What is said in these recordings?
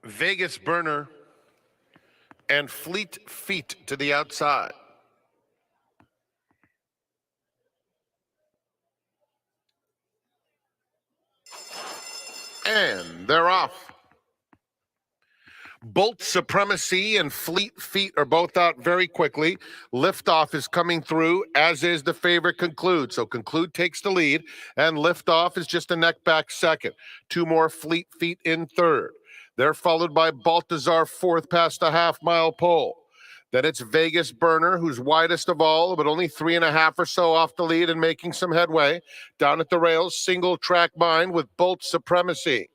Vegas Burner, and Fleet Feet to the outside. And they're off. Bolt Supremacy and Fleet Feet are both out very quickly. Liftoff is coming through, as is the favorite Conclude. So Conclude takes the lead, and Liftoff is just a neck back second. Two more Fleet Feet in third. They're followed by Baltazar fourth past the half-mile pole. Then it's Vegas Burner, who's widest of all, but only 3.5 or so off the lead and making some headway. Down at the rails, Single Track Mind with Bolt Supremacy.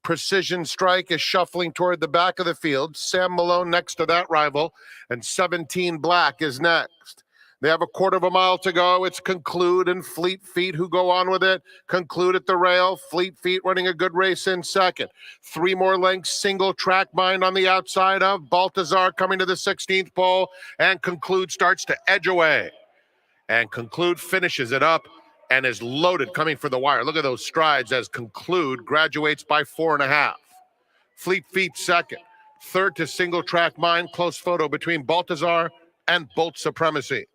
Precision Strike is shuffling toward the back of the field. Sam Malone next to that rival, and 17 Black is next. They have a quarter of a mile to go. It's Conclude and Fleet Feet who go on with it. Conclude at the rail. Fleet Feet running a good race in second. 3 more lengths. Single Track Mind on the outside of Baltazar coming to the 16th pole, and Conclude starts to edge away. And Conclude finishes it up and is loaded coming for the wire. Look at those strides as Conclude graduates by 4.5. Fleet Feet second. Third to Single Track Mind. Close photo between Baltazar and Bolt Supremacy.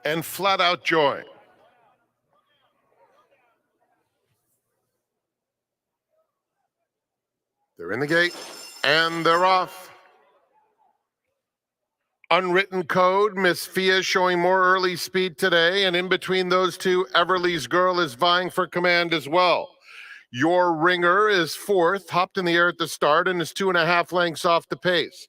And Flat Out Joy. They're in the gate, and they're off. Unwritten Code, Miss Fia showing more early speed today, and in between those two, Everly's Girl is vying for command as well. Your Ringer is fourth, hopped in the air at the start, and is 2.5 lengths off the pace.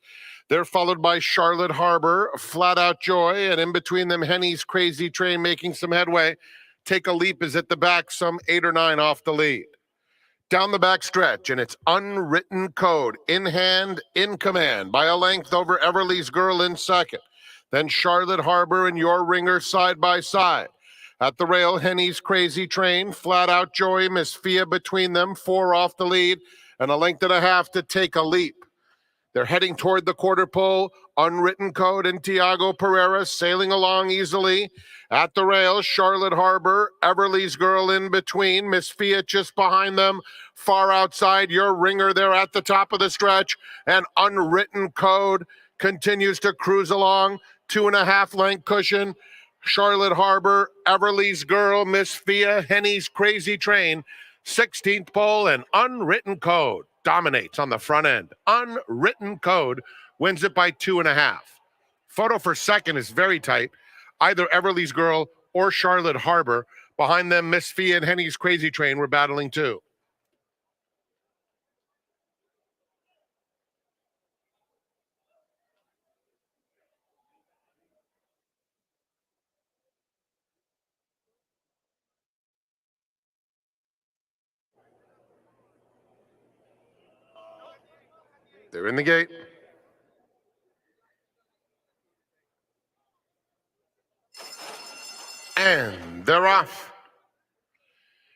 They're followed by Charlotte Harbor, Flat Out Joy, and in between them, Henny's Crazy Train making some headway. Take a Leap is at the back, some 8 or 9 off the lead. Down the back stretch, and it's Unwritten Code, in hand, in command, by a length over Everly's Girl in second. Then Charlotte Harbor and Your Ringer side by side. At the rail, Henny's Crazy Train, Flat Out Joy, Miss Fia between them, 4 off the lead, and a length and a half to Take a Leap. They're heading toward the quarter pole. Unwritten Code and Tiago Pereira sailing along easily. At the rail, Charlotte Harbor, Everly's Girl in between, Miss Fia just behind them. Far outside, Your Ringer there at the top of the stretch. And Unwritten Code continues to cruise along. 2.5 length cushion. Charlotte Harbor, Everly's Girl, Miss Fia, Henny's Crazy Train. 16th pole, and Unwritten Code dominates on the front end. Unwritten Code wins it by 2.5. Photo for second is very tight. Either Everly's Girl or Charlotte Harbor. Behind them, Miss Fia and Henny's Crazy Train were battling too. They're in the gate. And they're off.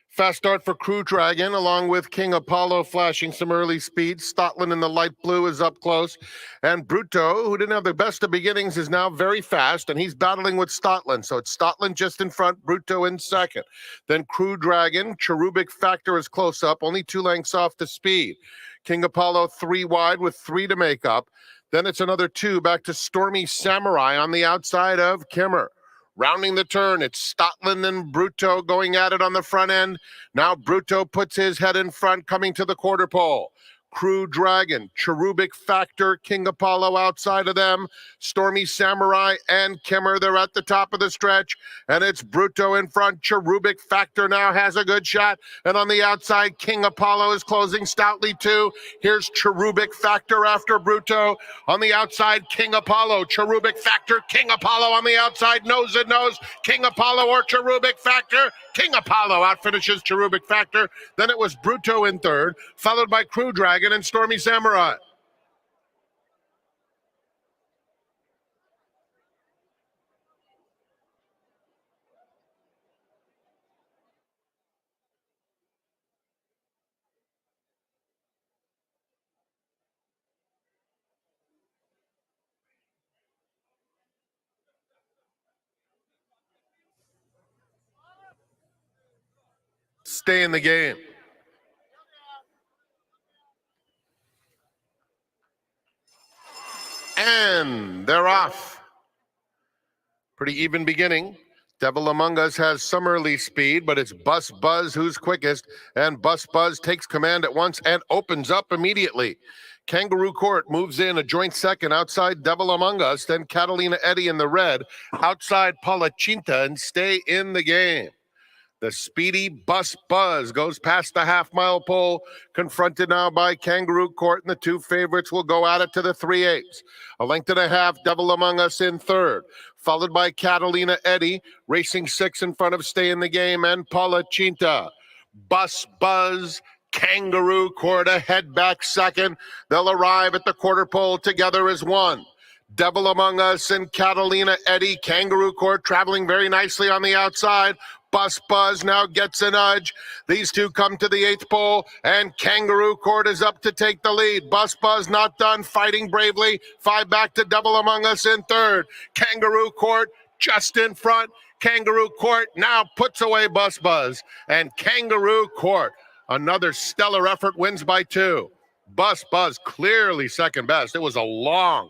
Fast start for Crew Dragon, along with King Apollo flashing some early speed. Stotland in the light blue is up close. And Bruto, who didn't have the best of beginnings, is now very fast, and he's battling with Stotland. So it's Stotland just in front, Bruto in second. Then Crew Dragon, Cherubic Factor is close up, only 2 lengths off the speed. King Apollo 3 wide with 3 to make up. Then it's another 2 back to Stormy Samurai on the outside of Kimmer. Rounding the turn, it's Stotland and Bruto going at it on the front end. Now Bruto puts his head in front, coming to the quarter pole. Crew Dragon, Cherubic Factor, King Apollo outside of them. Stormy Samurai and Kimmer, they're at the top of the stretch. And it's Bruto in front. Cherubic Factor now has a good shot. And on the outside, King Apollo is closing stoutly too. Here's Cherubic Factor after Bruto. On the outside, King Apollo. Cherubic Factor, King Apollo on the outside. Nose and nose. King Apollo or Cherubic Factor. King Apollo outfinishes Cherubic Factor. Then it was Bruto in third, followed by Crew Dragon and Stormy Samurai. stay in the game. And they're off. Pretty even beginning. Devil Among Us has some early speed, but it's Bus Buzz who's quickest, and Bus Buzz takes command at once and opens up immediately. Kangaroo Court moves in a joint second outside Devil Among Us, then Catalina Eddy in the red, outside Paula Chinta, and stay in the game. The speedy Bus Buzz goes past the half-mile pole, confronted now by Kangaroo Court, and the two favorites will go at it to the 3/8. A length and a half, Devil Among Us in third, followed by Catalina Eddy, racing 6 in front of Stay in the Game, and Paula Chinta. Bus Buzz, Kangaroo Court ahead back second. They'll arrive at the quarter pole together as one. Devil Among Us and Catalina Eddy, Kangaroo Court traveling very nicely on the outside. Bus Buzz now gets a nudge. These two come to the 8th pole, and Kangaroo Court is up to take the lead. Bus Buzz not done, fighting bravely. 5 back to Devil Among Us in third. Kangaroo Court just in front. Kangaroo Court now puts away Bus Buzz, and Kangaroo Court, another stellar effort, wins by 2. Bus Buzz clearly second best. It was a long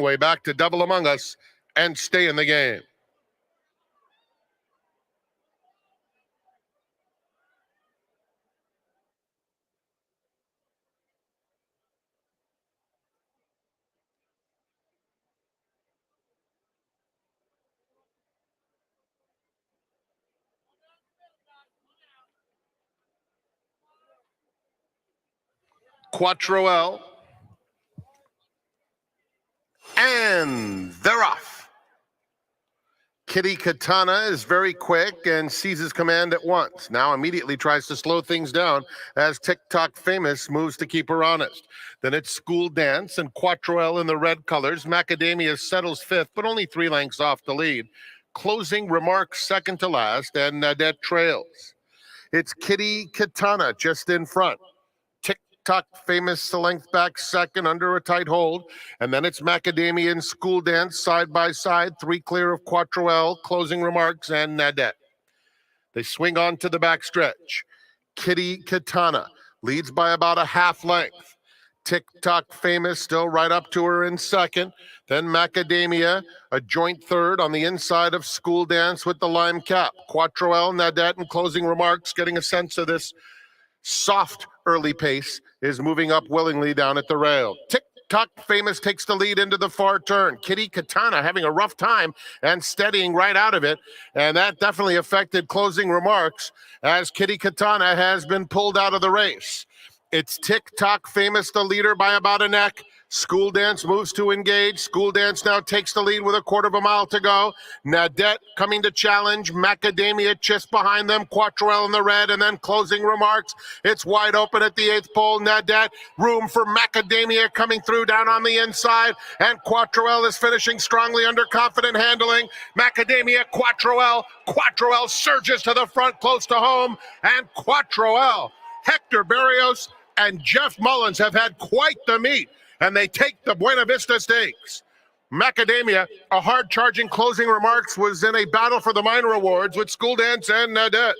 way back to Devil Among Us and stay in the game. Quattro L. And they're off. Kitty Katana is very quick and seizes command at once. Now immediately tries to slow things down as TikTok Famous moves to keep her honest. Then it's School Dance and Quattro L in the red colors. Macadamia settles 5th, but only 3 lengths off the lead. Closing Remarks second to last, and Nadette trails. It's Kitty Katana just in front. TikTok Famous a length back second under a tight hold. And then it's Macadamia and School Dance side by side, 3 clear of Quattro L, Closing Remarks, and Nadette. They swing on to the backstretch. Kitty Katana leads by about a half length. TikTok Famous still right up to her in second. Then Macadamia, a joint third on the inside of School Dance with the lime cap. Quattro L, Nadette, and Closing Remarks, getting a sense of this soft early pace, is moving up willingly down at the rail. TikTok Famous takes the lead into the far turn. Kitty Katana having a rough time and steadying right out of it, and that definitely affected Closing Remarks as Kitty Katana has been pulled out of the race. It's TikTok Famous the leader by about a neck. School Dance moves to engage. School Dance now takes the lead with a quarter of a mile to go. Nadette coming to challenge. Macadamia just behind them. Quattro L in the red, and then Closing Remarks. It's wide open at the 8th pole. Nadette, room for Macadamia coming through down on the inside, and Quattro L is finishing strongly under confident handling. Macadamia, Quattro L surges to the front close to home, and Quattro L, Hector Barrios, and Jeff Mullins have had quite the meet, and they take the Buena Vista Stakes. Macadamia, a hard-charging Closing Remarks, was in a battle for the minor awards with School Dance and Nadette.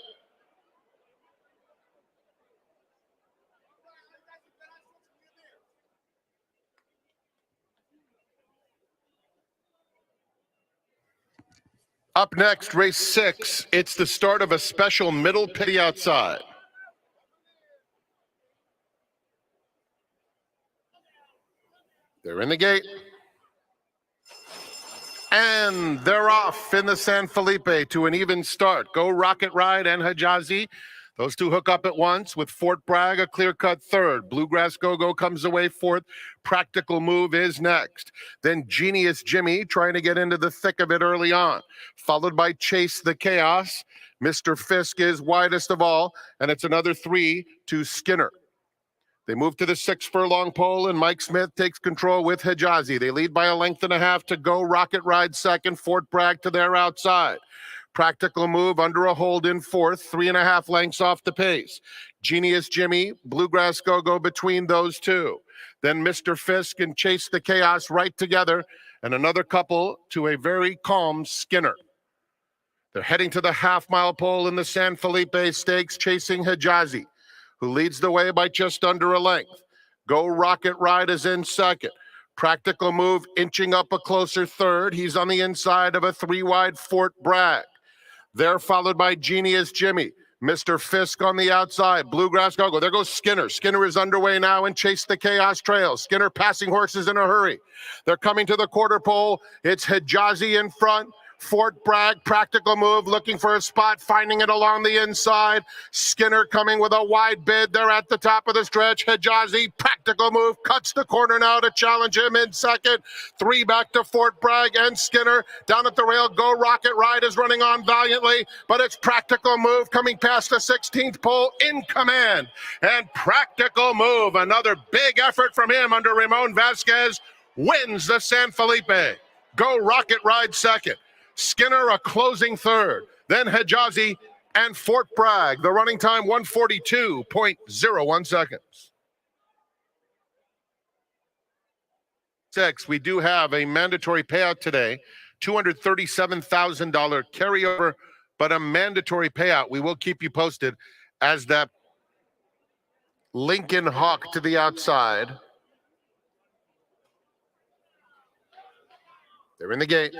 Up next, race 6. It's the start of a special middle pity outside. They're in the gate. And they're off in the San Felipe to an even start. Go Rocket Ride and Hijazi. Those two hook up at once with Fort Bragg a clear-cut third. Bluegrass Go-Go comes away fourth. Practical Move is next. Then Genius Jimmy trying to get into the thick of it early on. Followed by Chase the Chaos. Mr. Fisk is widest of all, and it's another 3 to Skinner. They move to the 6 furlong pole, and Mike Smith takes control with Hijazi. They lead by a length and a half to Go Rocket Ride second, Fort Bragg to their outside. Practical Move under a hold in fourth, 3.5 lengths off the pace. Genius Jimmy, Bluegrass Go-Go between those two. Then Mr. Fisk and Chase the Chaos right together, and another couple to a very calm Skinner. They're heading to the half-mile pole in the San Felipe Stakes, chasing Hijazi, who leads the way by just under a length. Go Rocket Ride is in second. Practical Move inching up a closer third. He's on the inside of a three-wide Fort Bragg. They're followed by Genius Jimmy. Mr. Fisk on the outside. Bluegrass Go-Go. There goes Skinner. Skinner is underway now and Chase the Chaos Trail. Skinner passing horses in a hurry. They're coming to the quarter pole. It's Hijazi in front. Fort Bragg, Practical Move, looking for a spot, finding it along the inside. Skinner coming with a wide bid. They're at the top of the stretch. Hijazi, Practical Move, cuts the corner now to challenge him in second. Three back to Fort Bragg and Skinner. Down at the rail, Go Rocket Ride is running on valiantly, but it's Practical Move coming past the 16th pole in command. And Practical Move, another big effort from him under Ramon Vasquez, wins the San Felipe. Go Rocket Ride second. Skinner a closing third, then Hijazi and Fort Bragg. The running time 142.01 seconds. We do have a mandatory payout today, $237,000 carryover, but a mandatory payout. We will keep you posted as that Lincoln Hawk to the outside. They're in the gate.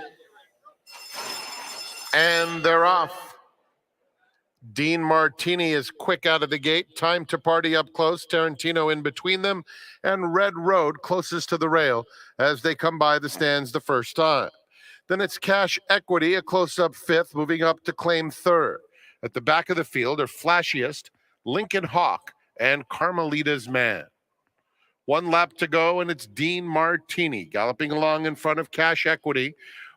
And they're off. Dean Martini is quick out of the gate. Time to Party up close. Tarantino in between them. And Red Road closest to the rail as they come by the stands the first time. Then it's Cash Equity, a close-up fifth, moving up to claim third. At the back of the field are Flashiest, Lincoln Hawk, and Carmelita's Man. One lap to go, and it's Dean Martini galloping along in front of Cash Equity,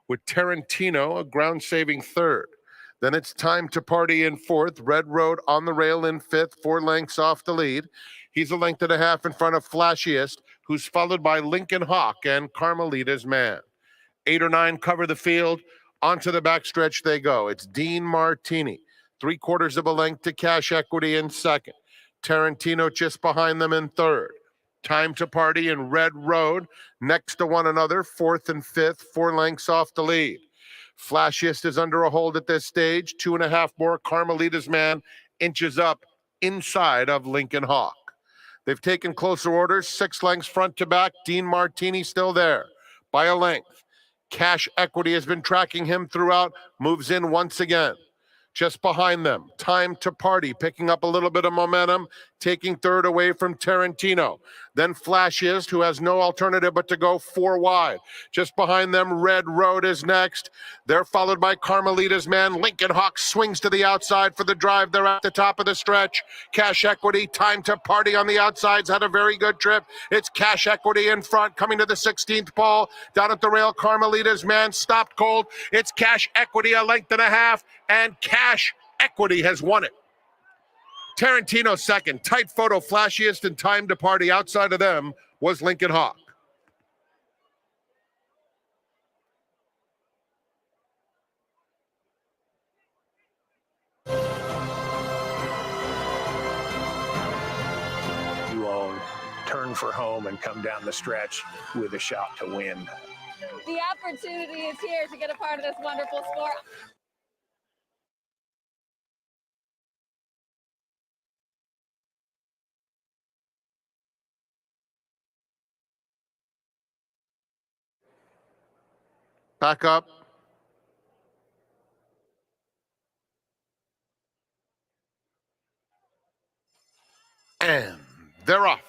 with Tarantino, a ground-saving third. Then it's Time to Party in fourth. Red Road on the rail in fifth, 4 lengths off the lead. He's a length and a half in front of Flashiest, who's followed by Lincoln Hawk and Carmelita's Man. 8 or 9 cover the field. Onto the backstretch they go. It's Dean Martini, 3/4 of a length to Cash Equity in second. Tarantino just behind them in third. Time to Party and Red Road next to one another, fourth and fifth, 4 lengths off the lead. Flashiest is under a hold at this stage. 2.5 more. Carmelita's Man inches up inside of Lincoln Hawk. They've taken closer orders, 6 lengths front to back. Dean Martini still there by a length. Cash Equity has been tracking him throughout, moves in once again. Just behind them, Time to Party, picking up a little bit of momentum, taking third away from Tarantino. Then Flashiest, who has no alternative but to go 4 wide. Just behind them, Red Road is next. They're followed by Carmelita's Man. Lincoln Hawk swings to the outside for the drive. They're at the top of the stretch. Cash Equity, Time to Party on the outsides, had a very good trip. It's Cash Equity in front, coming to the 16th pole. Down at the rail, Carmelita's Man stopped cold. It's Cash Equity, a length and a half, and Cash Equity has won it. Tarantino second, tight photo, Flashiest, and Time to Party. Outside of them was Lincoln Hawk. You all turn for home and come down the stretch with a shot to win. The opportunity is here to get a part of this wonderful sport. Back up. And they're off.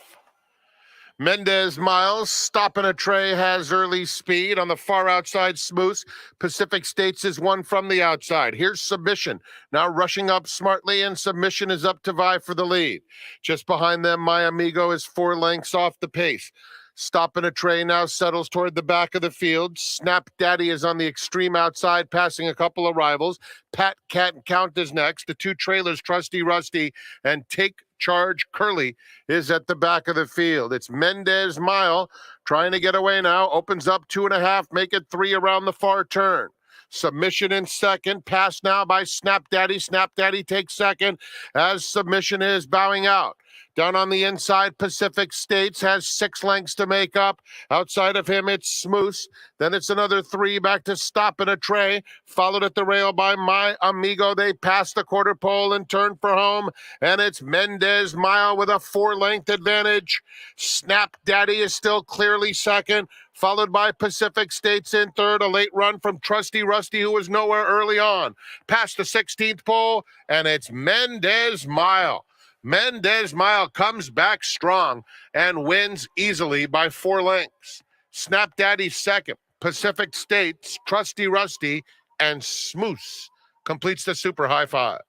Mendez Miles, stopping a tray, has early speed. On the far outside, Smooth. Pacific States is one from the outside. Here's Submission, now rushing up smartly, and Submission is up to vie for the lead. Just behind them, My Amigo is 4 lengths off the pace. Stopping a tray now settles toward the back of the field. Snap Daddy is on the extreme outside, passing a couple of rivals. Pat Can't Count is next. The 2 trailers, Trusty Rusty and Take Charge Curly, is at the back of the field. It's Mendez Mile trying to get away now. Opens up 2.5, make it 3 around the far turn. Submission in second, passed now by Snap Daddy. Snap Daddy takes second as Submission is bowing out. Down on the inside, Pacific States has 6 lengths to make up. Outside of him, it's Smoose. Then it's another 3 back to Stop in a Tray. Followed at the rail by My Amigo. They pass the quarter pole and turn for home. And it's Mendez Mile with a 4-length advantage. Snap Daddy is still clearly second, followed by Pacific States in third. A late run from Trusty Rusty, who was nowhere early on. Past the 16th pole, and it's Mendez Mile. Mendez Mile comes back strong and wins easily by 4 lengths. Snap Daddy second. Pacific States, Trusty Rusty, and Smoose completes the super high 5.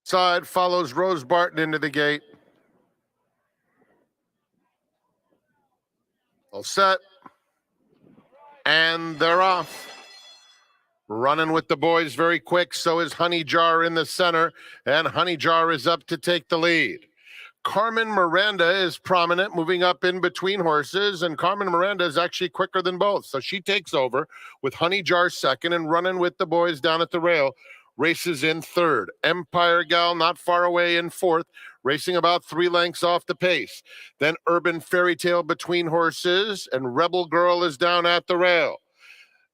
Side follows Rose Barton into the gate. All set. And they're off. Running with the boys very quick, so is Honey Jar in the center, and Honey Jar is up to take the lead. Carmen Miranda is prominent, moving up in between horses, and Carmen Miranda is actually quicker than both. So she takes over with Honey Jar second and running with the boys down at the rail. Races in third. Empire Gal not far away in fourth, racing about 3 lengths off the pace. Then Urban Fairy Tale between horses, and Rebel Girl is down at the rail.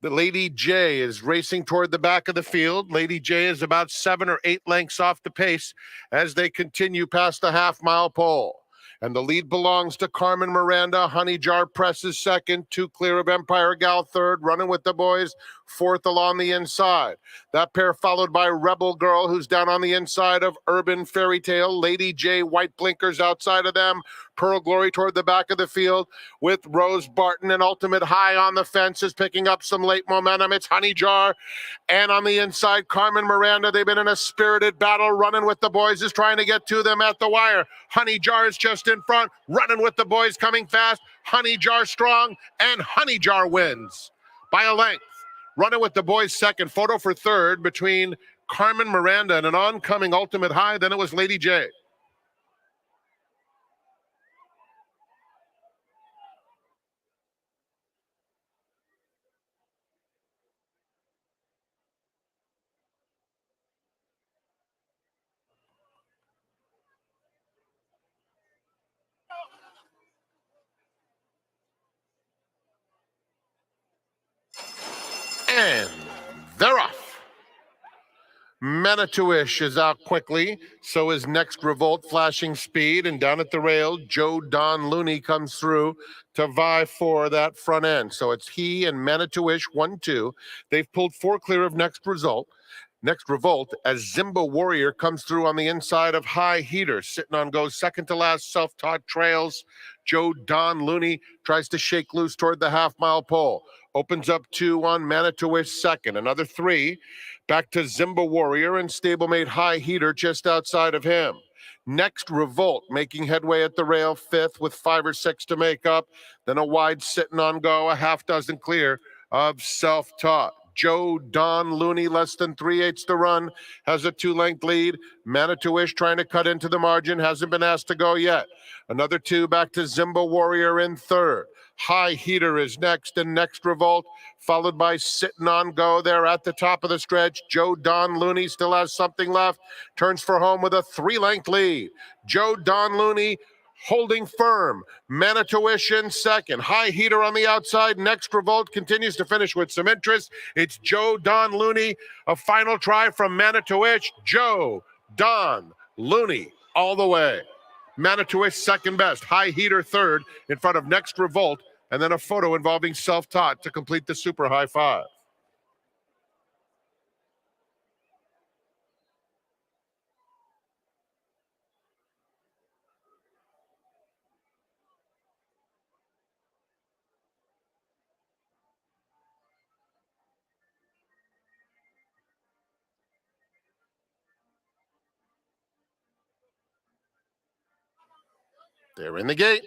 The Lady J is racing toward the back of the field. Lady J is about 7 or 8 lengths off the pace as they continue past the half-mile pole. And the lead belongs to Carmen Miranda. Honey Jar presses second, 2 clear of Empire Gal third, running with the boys, fourth along the inside. That pair followed by Rebel Girl, who's down on the inside of Urban Fairy Tale. Lady J, white blinkers outside of them. Pearl Glory toward the back of the field with Rose Barton, and Ultimate High on the fence is picking up some late momentum. It's Honey Jar. And on the inside, Carmen Miranda. They've been in a spirited battle. Running with the boys is trying to get to them at the wire. Honey Jar is just in front. Running with the boys, coming fast. Honey Jar strong, and Honey Jar wins by a length. Running with the boys second. Photo for third between Carmen Miranda and an oncoming Ultimate High. Then it was Lady J. And they're off. Manitouish is out quickly. So is Next Revolt flashing speed. And down at the rail, Joe Don Looney comes through to vie for that front end. So it's he and Manitouish 1-2. They've pulled 4 clear of Next Revolt as Zimba Warrior comes through on the inside of High Heater. Sitting on goes second to last, self-taught trails. Joe Don Looney tries to shake loose toward the half-mile pole. Opens up 2 on Manitouish second. Another 3 back to Zimba Warrior and stablemate High Heater just outside of him. Next Revolt making headway at the rail, 5th with 5 or 6 to make up. Then a wide sitting on go, a half dozen clear of self-taught. Joe Don Looney, less than 3/8 to run, has a 2-length lead. Manitouish trying to cut into the margin, hasn't been asked to go yet. Another 2 back to Zimba Warrior in third. High Heater is next, and Next Revolt, followed by Sitting on Go there at the top of the stretch. Joe Don Looney still has something left, turns for home with a 3-length lead. Joe Don Looney holding firm. Manitouish in second. High Heater on the outside. Next Revolt continues to finish with some interest. It's Joe Don Looney. A final try from Manitouish. Joe Don Looney all the way. Manitouish second best. High Heater third in front of Next Revolt. And then a photo involving self-taught to complete the super high 5. They're in the gate.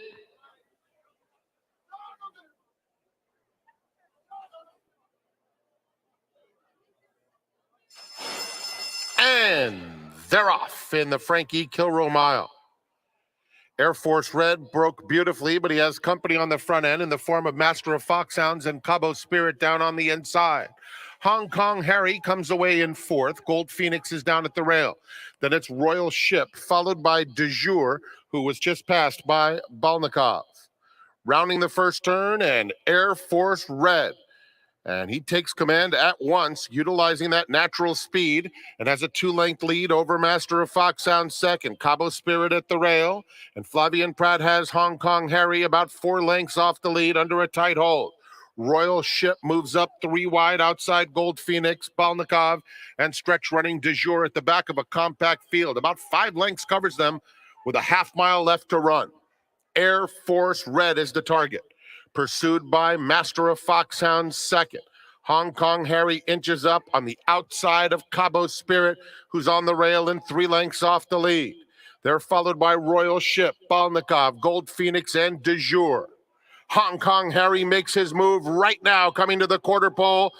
they're off in the Frankie Kilroe Mile. Air Force Red broke beautifully, but he has company on the front end in the form of Master of Foxhounds and Cabo Spirit down on the inside. Hong Kong Harry comes away in fourth. Gold Phoenix is down at the rail. Then it's Royal Ship, followed by De Jour, who was just passed by Balnikov. Rounding the first turn, and Air Force Red. And he takes command at once, utilizing that natural speed, and has a 2-length lead over Master of Foxhound second. Cabo Spirit at the rail, and Flavian Pratt has Hong Kong Harry about 4 lengths off the lead under a tight hold. Royal Ship moves up 3 wide outside Gold Phoenix, Balnikov, and stretch running De Jour at the back of a compact field. About 5 lengths covers them with a half-mile left to run. Air Force Red is the target, pursued by Master of Foxhound second. Hong Kong Harry inches up on the outside of Cabo Spirit, who's on the rail and 3 lengths off the lead. They're followed by Royal Ship, Balnikov, Gold Phoenix, and De Jour. Hong Kong Harry makes his move right now, coming to the quarter pole.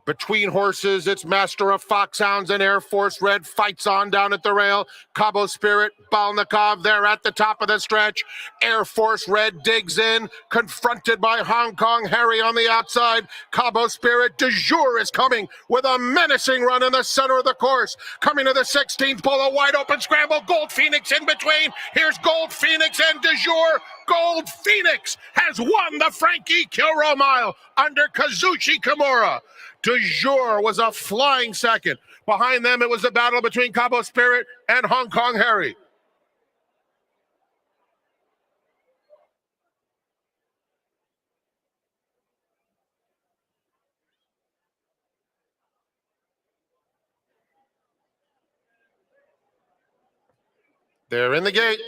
Between horses, it's Master of Foxhounds and Air Force Red fights on down at the rail. Cabo Spirit, Balnikov, they're at the top of the stretch. Air Force Red digs in, confronted by Hong Kong Harry on the outside. Cabo Spirit, De Jour is coming with a menacing run in the center of the course. Coming to the 16th pole, a wide open scramble. Gold Phoenix in between. Here's Gold Phoenix and De Jour. Gold Phoenix has won the Frankie Kilroe Mile under Kazuchi Kimura. De Jour was a flying second. Behind them, it was a battle between Cabo Spirit and Hong Kong Harry. They're in the gate.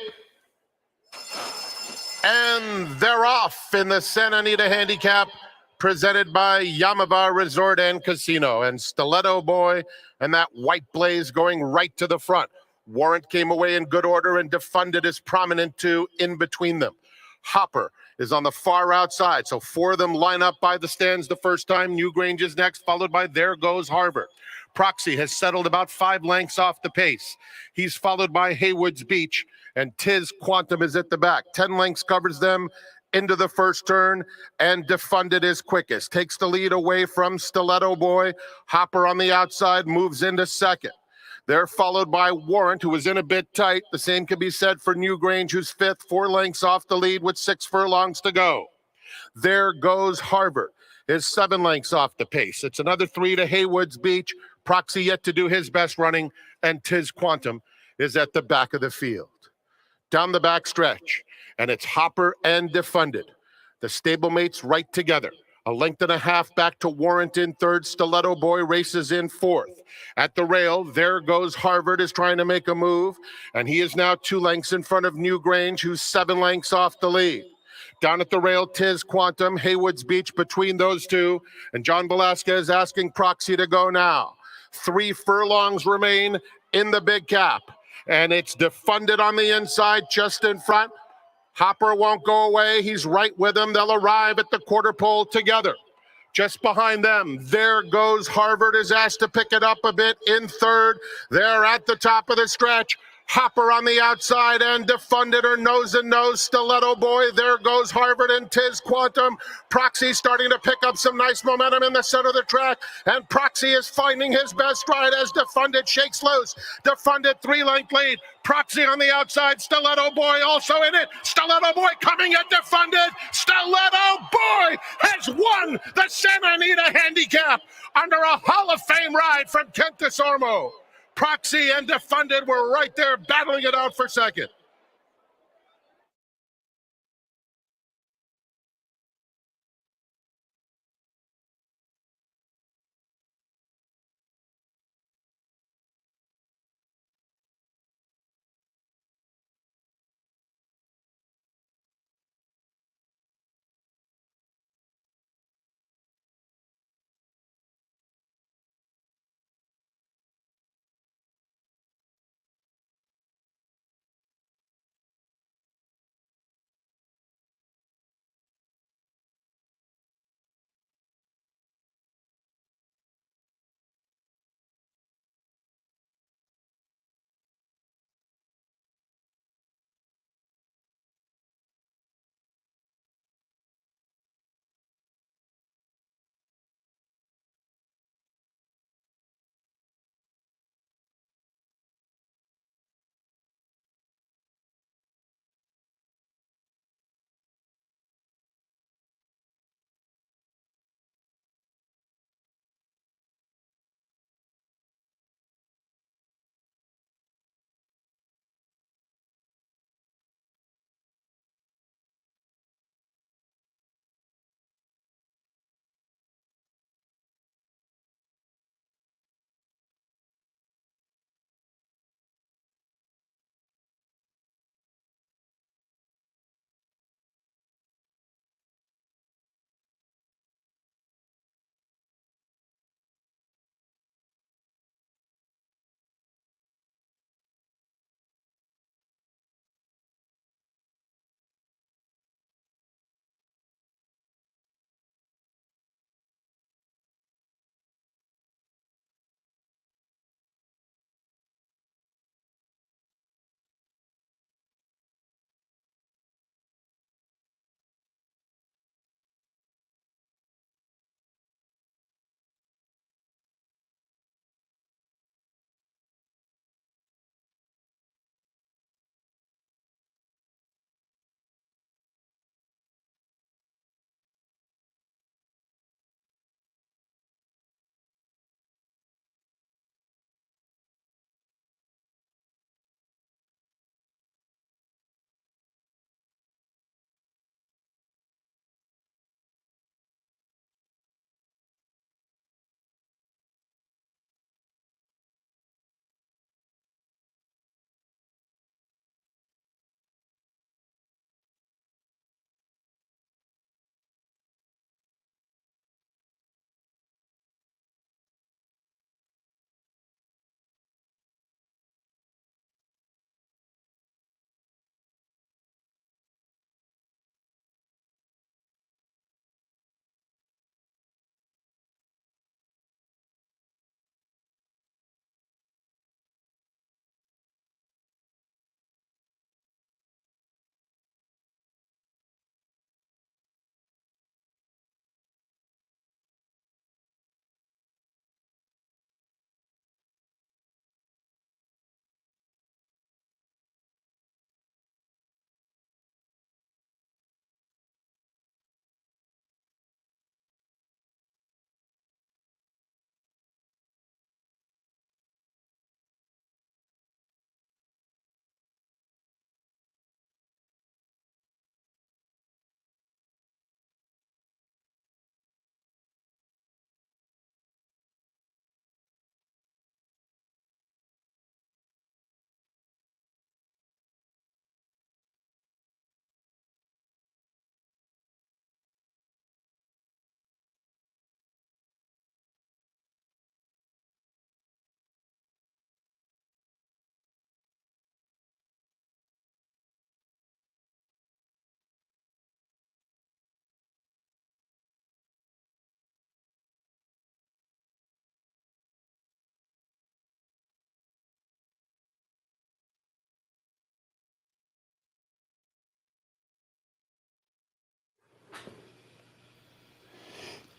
And they're off in the Santa Anita Handicap, presented by Yamava Resort and Casino. And Stiletto Boy and that White Blaze going right to the front. Warrant came away in good order, and Defunded is prominent too in between them. Hopper is on the far outside, so 4 of them line up by the stands the first time. Newgrange is next, followed by There Goes Harvard. Proxy has settled about 5 lengths off the pace. He's followed by Haywood's Beach, and Tiz Quantum is at the back. 10 lengths covers them into the first turn, and Defunded is quickest. Takes the lead away from Stiletto Boy. Hopper on the outside moves into second. They're followed by Warrant, who is in a bit tight. The same can be said for Newgrange, who's fifth, 4 lengths off the lead with 6 furlongs to go. There Goes Harvard is 7 lengths off the pace. It's another 3 to Haywood's Beach. Proxy yet to do his best running, and Tiz Quantum is at the back of the field. Down the back stretch, and it's Hopper and Defunded. The stablemates right together. A length and a half back to Warrant in third. Stiletto Boy races in fourth. At the rail, There Goes Harvard is trying to make a move, and he is now 2 lengths in front of Newgrange, who's 7 lengths off the lead. Down at the rail, Tiz Quantum, Haywood's Beach between those two, and John Velasquez asking Proxy to go now. 3 furlongs remain in the big cap, and it's Defunded on the inside, just in front. Hopper won't go away. He's right with him. They'll arrive at the quarter pole together. Just behind them, There Goes Harvard is asked to pick it up a bit in third. They're at the top of the stretch. Hopper on the outside, and Defunded are nose and nose. Stiletto Boy, There Goes Harvard, and Tiz Quantum. Proxy starting to pick up some nice momentum in the center of the track, and Proxy is finding his best stride as Defunded shakes loose. Defunded 3-length lead. Proxy on the outside. Stiletto Boy also in it. Stiletto Boy coming at Defunded. Stiletto Boy has won the Santa Anita Handicap under a Hall of Fame ride from Kent DeSormo. Proxy and Defunded were right there battling it out for second.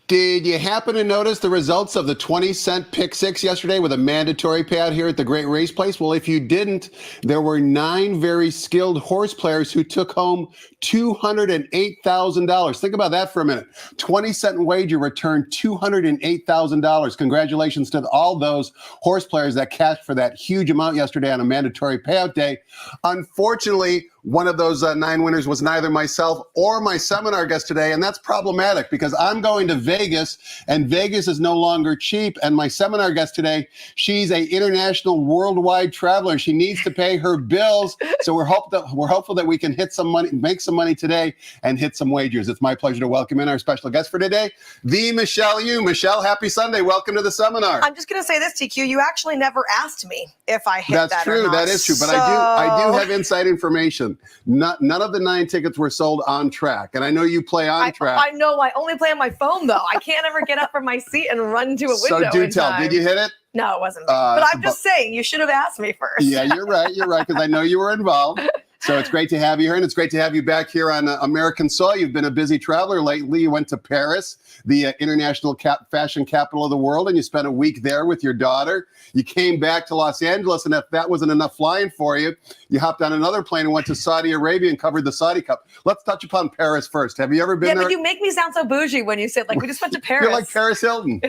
Did you happen to notice the results of the 20-cent pick six yesterday with a mandatory payout here at the Great Race Place? Well, if you didn't, there were 9 very skilled horse players who took home $208,000. Think about that for a minute. 20-cent wager returned $208,000. Congratulations to all those horse players that cashed for that huge amount yesterday on a mandatory payout day. Unfortunately, one of those 9 winners was neither myself or my seminar guest today, and that's problematic because I'm going to Vegas, and Vegas is no longer cheap. And my seminar guest today, she's an international, worldwide traveler. She needs to pay her bills, so we're hopeful that we can hit some money, make some money today, and hit some wagers. It's my pleasure to welcome in our special guest for today, the Michelle Yu. Michelle, happy Sunday. Welcome to the seminar. I'm just going to say this, TQ. You actually never asked me if I hit that That's or true. not. That is true. But I do have inside information. None of the 9 tickets were sold on track, and I know you play on track. I know. I only play on my phone, though. I can't ever get up from my seat and run to a window. So do tell. time. Did you hit it? No, it wasn't me. But I'm just saying, you should have asked me first. Yeah, you're right. You're right, because I know you were involved. So it's great to have you here, and it's great to have you back here on American soil. You've been a busy traveler lately. You went to Paris, the international fashion capital of the world, and you spent a week there with your daughter. You came back to Los Angeles, and if that wasn't enough flying for you, you hopped on another plane and went to Saudi Arabia and covered the Saudi Cup. Let's touch upon Paris first. Have you ever been there? Yeah, but you make me sound so bougie when you said, like, we just went to Paris. You're like Paris Hilton.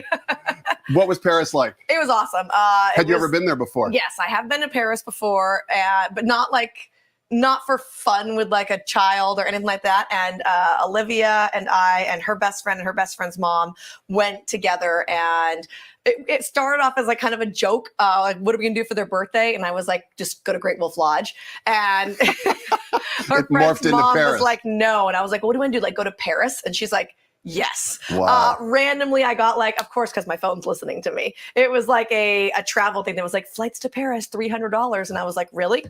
What was Paris like? It was awesome. Had you ever been there before? Yes, I have been to Paris before, but not for fun with like a child or anything like that. And Olivia and I and her best friend and her best friend's mom went together, and it started off as like kind of a joke. Like, what are we gonna do for their birthday? And I was like, just go to Great Wolf Lodge. And her friend's mom was like, no. And I was like, what do you want to do? Like, go to Paris? And she's like, yes. Wow. Randomly, I got like, of course, because my phone's listening to me. It was like a travel thing that was like flights to Paris, $300. And I was like, really?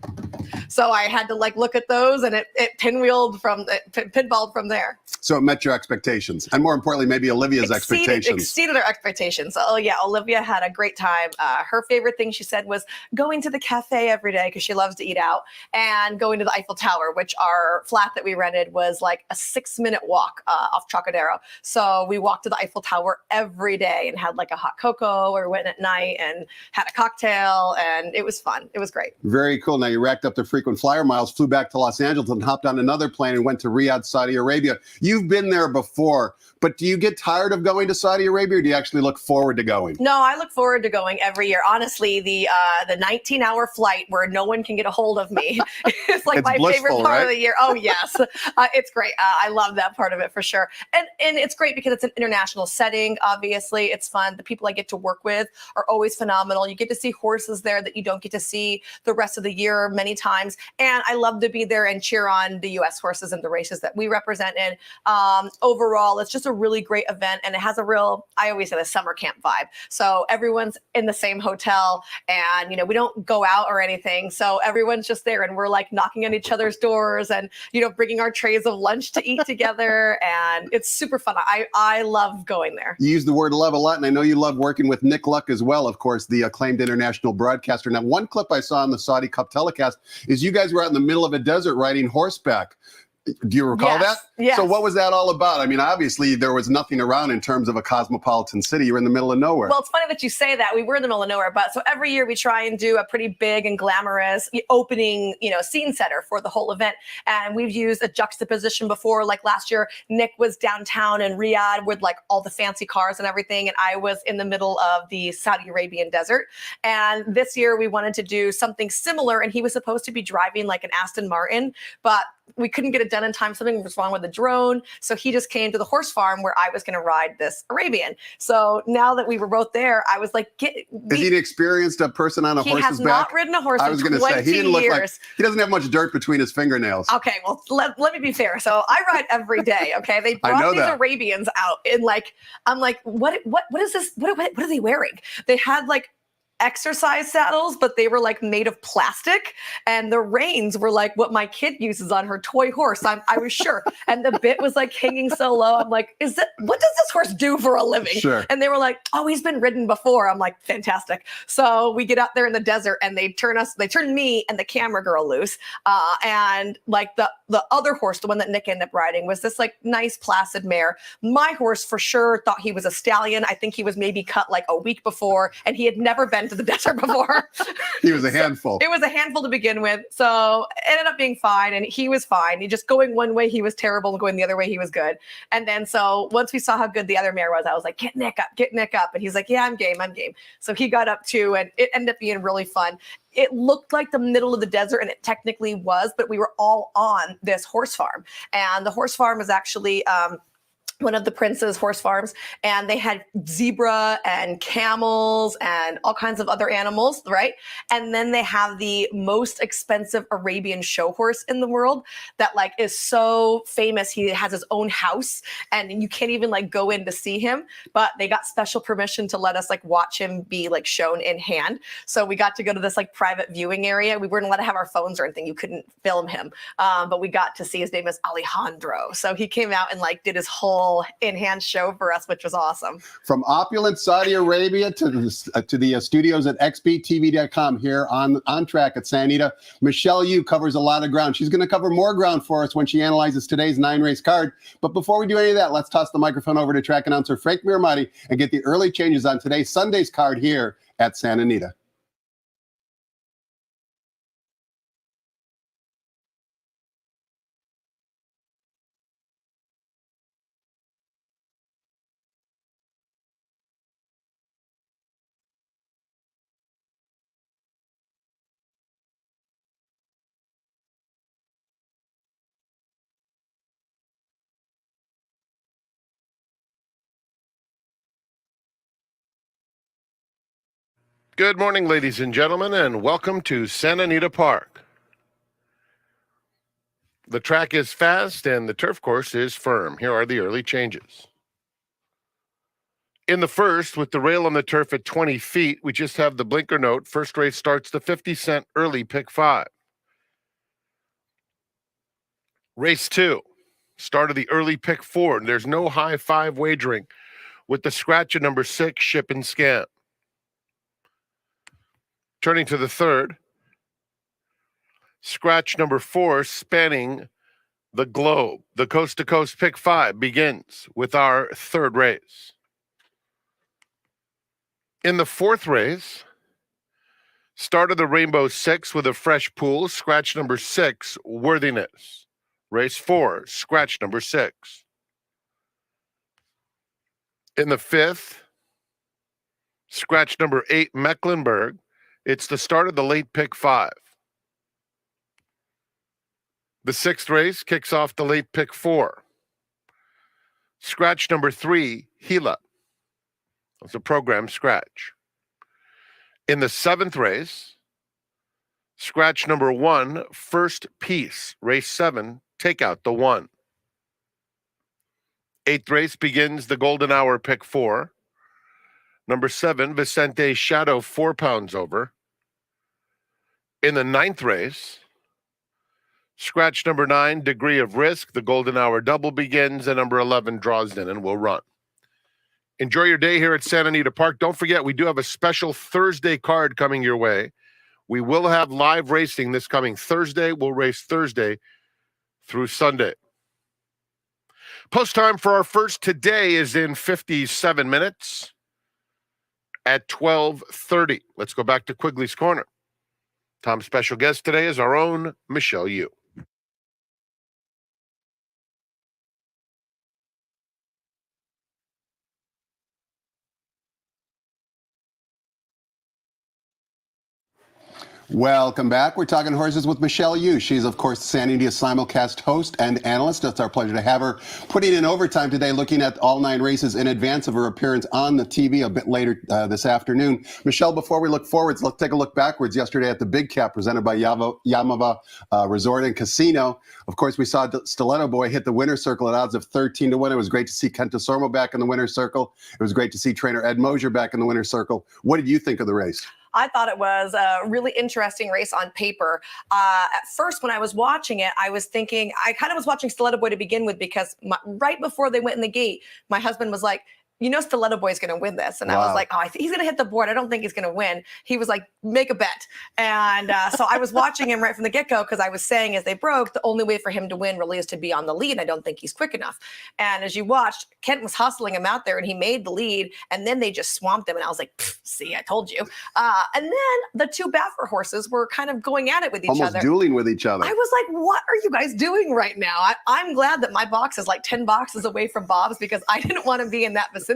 So I had to like look at those, and it pinballed from there. So it met your expectations, and more importantly, maybe Olivia's expectations. Exceeded her expectations. Oh yeah, Olivia had a great time. Her favorite thing, she said, was going to the cafe every day because she loves to eat out, and going to the Eiffel Tower, which our flat that we rented was like a 6-minute walk off Trocadero. So we walked to the Eiffel Tower every day and had like a hot cocoa, or went at night and had a cocktail, and it was fun. It was great. Very cool. Now you racked up the frequent flyer miles, flew back to Los Angeles, and hopped on another plane and went to Riyadh, Saudi Arabia. You've been there before, but do you get tired of going to Saudi Arabia, or do you actually look forward to going? No, I look forward to going every year. Honestly, the 19-hour flight where no one can get a hold of me is like my favorite part of the year. Oh yes, it's great. I love that part of it for sure. And it's great because it's an international setting. Obviously, it's fun. The people I get to work with are always phenomenal. You get to see horses there that you don't get to see the rest of the year many times. And I love to be there and cheer on the U.S. horses and the races that we represent in. Overall, it's just a really great event, and it has a real, I always say, the summer camp vibe. So everyone's in the same hotel, and we don't go out or anything. So everyone's just there, and we're like knocking on each other's doors, and bringing our trays of lunch to eat together, and it's super fun. I love going there. You use the word love a lot, and I know you love working with Nick Luck as well, of course, the acclaimed international broadcaster. Now, one clip I saw on the Saudi Cup telecast is you guys were out in the middle of a desert riding horseback. Do you recall that? Yes. So what was that all about? I mean, obviously there was nothing around in terms of a cosmopolitan city. You were in the middle of nowhere. Well, it's funny that you say that. We were in the middle of nowhere, but so every year we try and do a pretty big and glamorous opening, scene setter for the whole event. And we've used a juxtaposition before. Like last year, Nick was downtown in Riyadh with like all the fancy cars and everything, and I was in the middle of the Saudi Arabian desert. And this year we wanted to do something similar, and he was supposed to be driving like an Aston Martin, but we couldn't get it done in time. Something was wrong with the drone. So he just came to the horse farm where I was going to ride this Arabian. So now that we were both there, I was like, is he an experienced person on a horse's back? He has not ridden a horse I was in going to say, he didn't look like, years. he doesn't have much dirt between his fingernails. Okay, well, let me be fair. So I ride every day, okay? They brought these Arabians out, and like, I'm like, what is this? What are they wearing? They had like exercise saddles, but they were like made of plastic, and the reins were like what my kid uses on her toy horse. I was sure. And the bit was like hanging so low. I'm like, what does this horse do for a living? Sure. And they were like, oh, he's been ridden before. I'm like, fantastic. So we get out there in the desert, and they turn me and the camera girl loose. And like the other horse, the one that Nick ended up riding, was this like nice placid mare. My horse for sure thought he was a stallion. I think he was maybe cut like a week before, and he had never been to the desert before. He was a handful. It was a handful to begin with. So it ended up being fine, and he was fine. He just going one way, he was terrible, and going the other way, he was good. And then so once we saw how good the other mare was, I was like, get Nick up. And he's like, yeah, I'm game. So he got up too, and it ended up being really fun. It looked like the middle of the desert, and it technically was, but we were all on this horse farm. And the horse farm is actually one of the Prince's horse farms, and they had zebra and camels and all kinds of other animals, right? And then they have the most expensive Arabian show horse in the world that like is so famous. He has his own house, and you can't even like go in to see him, but they got special permission to let us like watch him be like shown in hand. So we got to go to this like private viewing area. We weren't allowed to have our phones or anything. You couldn't film him. But we got to see, his name is Alejandro. So he came out and like did his whole in-hand show for us, which was awesome. From opulent Saudi Arabia to the studios at xbtv.com here on track at Santa Anita, Michelle Yu covers a lot of ground. She's going to cover more ground for us when she analyzes today's 9-race card. But before we do any of that, let's toss the microphone over to track announcer Frank Miramati and get the early changes on today's Sunday's card here at Santa Anita. Good morning, ladies and gentlemen, and welcome to Santa Anita Park. The track is fast and the turf course is firm. Here are the early changes. In the first, with the rail on the turf at 20 feet, we just have the blinker note. First race starts the 50-cent early pick 5. Race 2, start of the early pick 4. And there's no high 5 wagering with the scratch at number 6, Ship and Scan. Turning to the third, scratch number 4, spanning the globe. The coast-to-coast pick 5 begins with our third race. In the fourth race, start of the Rainbow 6 with a fresh pool, scratch number 6, Worthiness. Race 4, scratch number 6. In the fifth, scratch number 8, Mecklenburg. It's the start of the late pick 5. The sixth race kicks off the late pick 4. Scratch number 3, Gila. That's a program scratch. In the seventh race, scratch number 1, First Piece. Race 7, take out the 1. Eighth race begins the golden hour pick 4. Number 7, Vicente Shadow, 4 pounds over. In the ninth race, scratch number 9, Degree of Risk. The golden hour double begins, and number 11 draws in and will run. Enjoy your day here at Santa Anita Park. Don't forget, we do have a special Thursday card coming your way. We will have live racing this coming Thursday. We'll race Thursday through Sunday. Post time for our first today is in 57 minutes at 12:30. Let's go back to Quigley's Corner. Tom's special guest today is our own Michelle Yu. Welcome back. We're talking horses with Michelle Yu. She's, of course, Santa Anita simulcast host and analyst. It's our pleasure to have her putting in overtime today, looking at all 9 races in advance of her appearance on the TV a bit later this afternoon. Michelle, before we look forwards, let's take a look backwards. Yesterday at the Big Cap presented by Yamava Resort and Casino. Of course, we saw Stiletto Boy hit the winner's circle at odds of 13 to 1. It was great to see Kenta Sormo back in the winner's circle. It was great to see trainer Ed Mosier back in the winner's circle. What did you think of the race? I thought it was a really interesting race on paper. At first, when I was watching it, I was thinking, I kind of was watching Stiletto Boy to begin with because right before they went in the gate, my husband was like, you know, Stiletto Boy's going to win this. And I was like, oh, he's going to hit the board. I don't think he's going to win. He was like, make a bet. And so I was watching him right from the get-go because I was saying as they broke, the only way for him to win really is to be on the lead. I don't think he's quick enough. And as you watched, Kent was hustling him out there and he made the lead. And then they just swamped him. And I was like, see, I told you. And then the two Baffer horses were kind of going at it with each other. Almost dueling with each other. I was like, what are you guys doing right now? I'm glad that my box is like 10 boxes away from Bob's because I didn't want to be in that vicinity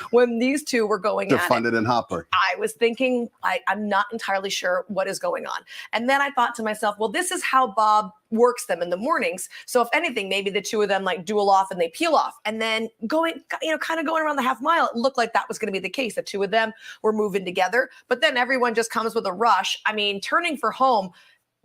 when these two were going at it. Funded and Hopper. I was thinking, I'm not entirely sure what is going on. And then I thought to myself, well, this is how Bob works them in the mornings. So if anything, maybe the two of them like duel off and they peel off. And then kind of going around the half mile, it looked like that was going to be the case. The two of them were moving together. But then everyone just comes with a rush. I mean, turning for home,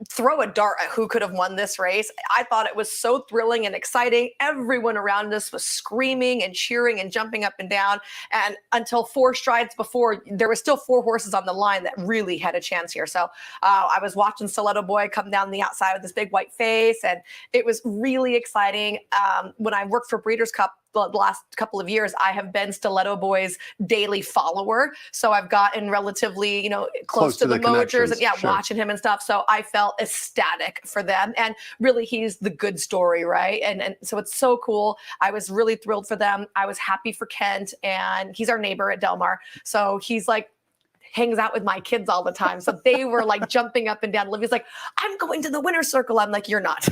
throw a dart at who could have won this race. I thought it was so thrilling and exciting. Everyone around us was screaming and cheering and jumping up and down. And until 4 strides before, there was still 4 horses on the line that really had a chance here. So I was watching Stiletto Boy come down the outside with this big white face, and it was really exciting. When I worked for Breeders' Cup, the last couple of years, I have been Stiletto Boy's daily follower. So I've gotten relatively, close to the Mojers and watching him and stuff. So I felt ecstatic for them. And really, he's the good story, right? And so it's so cool. I was really thrilled for them. I was happy for Kent, and he's our neighbor at Del Mar. So he's like, hangs out with my kids all the time. So they were like jumping up and down. Olivia's like, I'm going to the winner's circle. I'm like, you're not.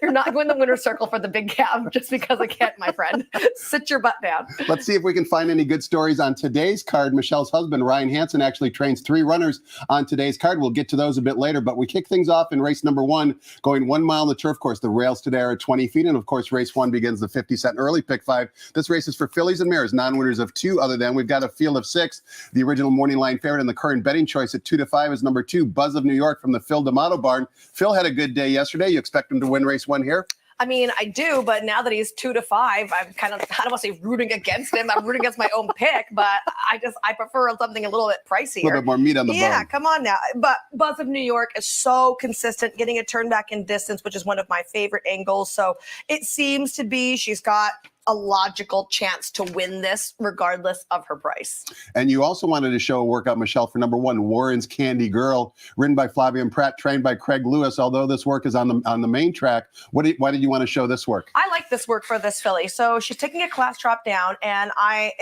You're not going to the winner's circle for the big cab just because I can't, my friend. Sit your butt down. Let's see if we can find any good stories on today's card. Michelle's husband, Ryan Hansen, actually trains 3 runners on today's card. We'll get to those a bit later, but we kick things off in race number 1, going 1 mile on the turf course. The rails today are at 20 feet. And of course, race 1 begins the 50-cent early pick 5. This race is for fillies and mares, non-winners of 2 other than. We've got a field of 6. The original morning line favorite and the current betting choice at 2 to 5 is number 2, Buzz of New York from the Phil D'Amato barn. Phil had a good day yesterday. You expect him to win race 1 here? I mean, I do, but now that he's 2 to 5, I'm kind of, I don't want to say rooting against him. I'm rooting against my own pick, but I prefer something a little bit pricier. A little bit more meat on the bone. Yeah, come on now. But Buzz of New York is so consistent, getting a turn back in distance, which is one of my favorite angles. So it seems to be she's got a logical chance to win this regardless of her price. And you also wanted to show a workout, Michelle, for number 1, Warren's Candy Girl, ridden by Flavia Pratt, trained by Craig Lewis. Although this work is on the main track, why did you want to show this work? I like this work for this filly. So she's taking a class drop down, and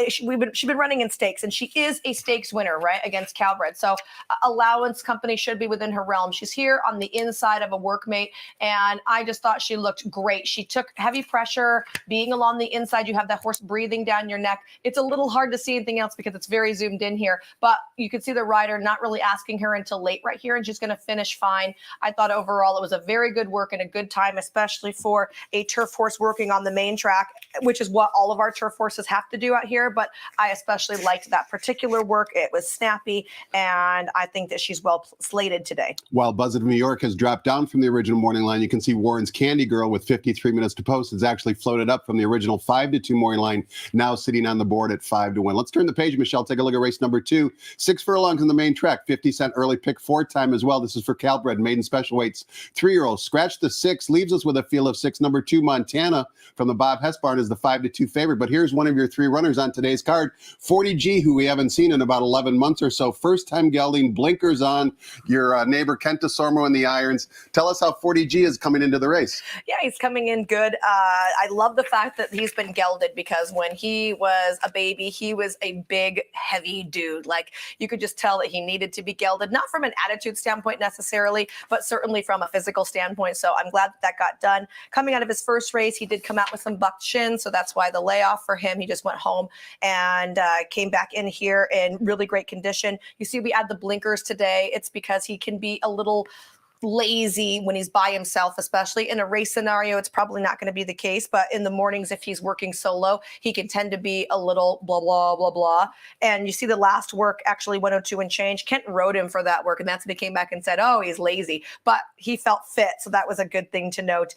she's been running in stakes, and she is a stakes winner, right, against Calbred. So allowance company should be within her realm. She's here on the inside of a workmate, and I just thought she looked great. She took heavy pressure, being along the inside. You have that horse breathing down your neck. It's a little hard to see anything else because it's very zoomed in here, but you can see the rider not really asking her until late right here, and she's going to finish fine. I thought overall it was a very good work and a good time, especially for a turf horse working on the main track, which is what all of our turf horses have to do out here. But I especially liked that particular work. It was snappy, and I think that she's well slated today. While Buzz of New York has dropped down from the original morning line, you can see Warren's Candy Girl with 53 minutes to post is actually floated up from the original 5 to 2 morning line, now sitting on the board at 5 to 1. Let's turn the page, Michelle. Take a look at race number 2. 6 furlongs in the main track, 50-cent early pick 4 time as well. This is for Calbred, maiden special weights, 3-year-olds. Scratch the 6, leaves us with a field of 6. Number 2, Montana from the Bob Hess barn is the 5 to 2 favorite. But here's one of your 3 runners on today's card, 40G, who we haven't seen in about 11 months or so. First time gelding, blinkers on. Your neighbor Kent Desormo in the irons. Tell us how 40G is coming into the race. Yeah, he's coming in good. I love the fact that he's been gelded, because when he was a baby, he was a big, heavy dude. Like, you could just tell that he needed to be gelded, not from an attitude standpoint necessarily, but certainly from a physical standpoint. So I'm glad that got done. Coming out of his first race, he did come out with some bucked shins, so that's why the layoff for him. He just went home and came back in here in really great condition. You see, we add the blinkers today. It's because he can be a little lazy when he's by himself, especially in a race scenario. It's probably not going to be the case, but in the mornings, if he's working solo, he can tend to be a little blah, blah, blah, blah. And you see the last work, actually 102 and change. Kent rode him for that work, and that's when he came back and said, oh, he's lazy, but he felt fit. So that was a good thing to note.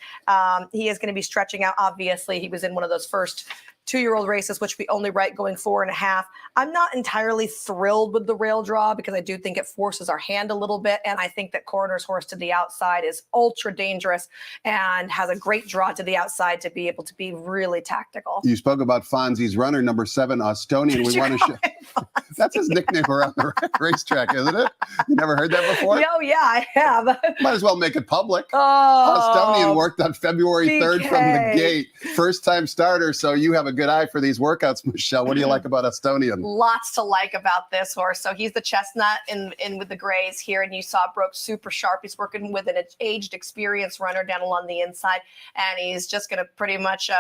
He is going to be stretching out. Obviously, he was in one of those first 2-year-old races, which we only write going 4.5. I'm not entirely thrilled with the rail draw because I do think it forces our hand a little bit. And I think that Coroner's horse to the outside is ultra dangerous and has a great draw to the outside to be able to be really tactical. You spoke about Fonzie's runner, number 7, Estonian. We want to show. That's his nickname around the racetrack, isn't it? You never heard that before? Oh, yeah, I have. Might as well make it public. Oh, Estonian worked on February 3rd BK. from the gate. First-time starter, so you have a good eye for these workouts, Michelle. What do you like about Estonian? Lots to like about this horse. So he's the chestnut in with the grays here, and you saw Brooke super sharp. He's working with an aged, experienced runner down along the inside, and he's just going to pretty much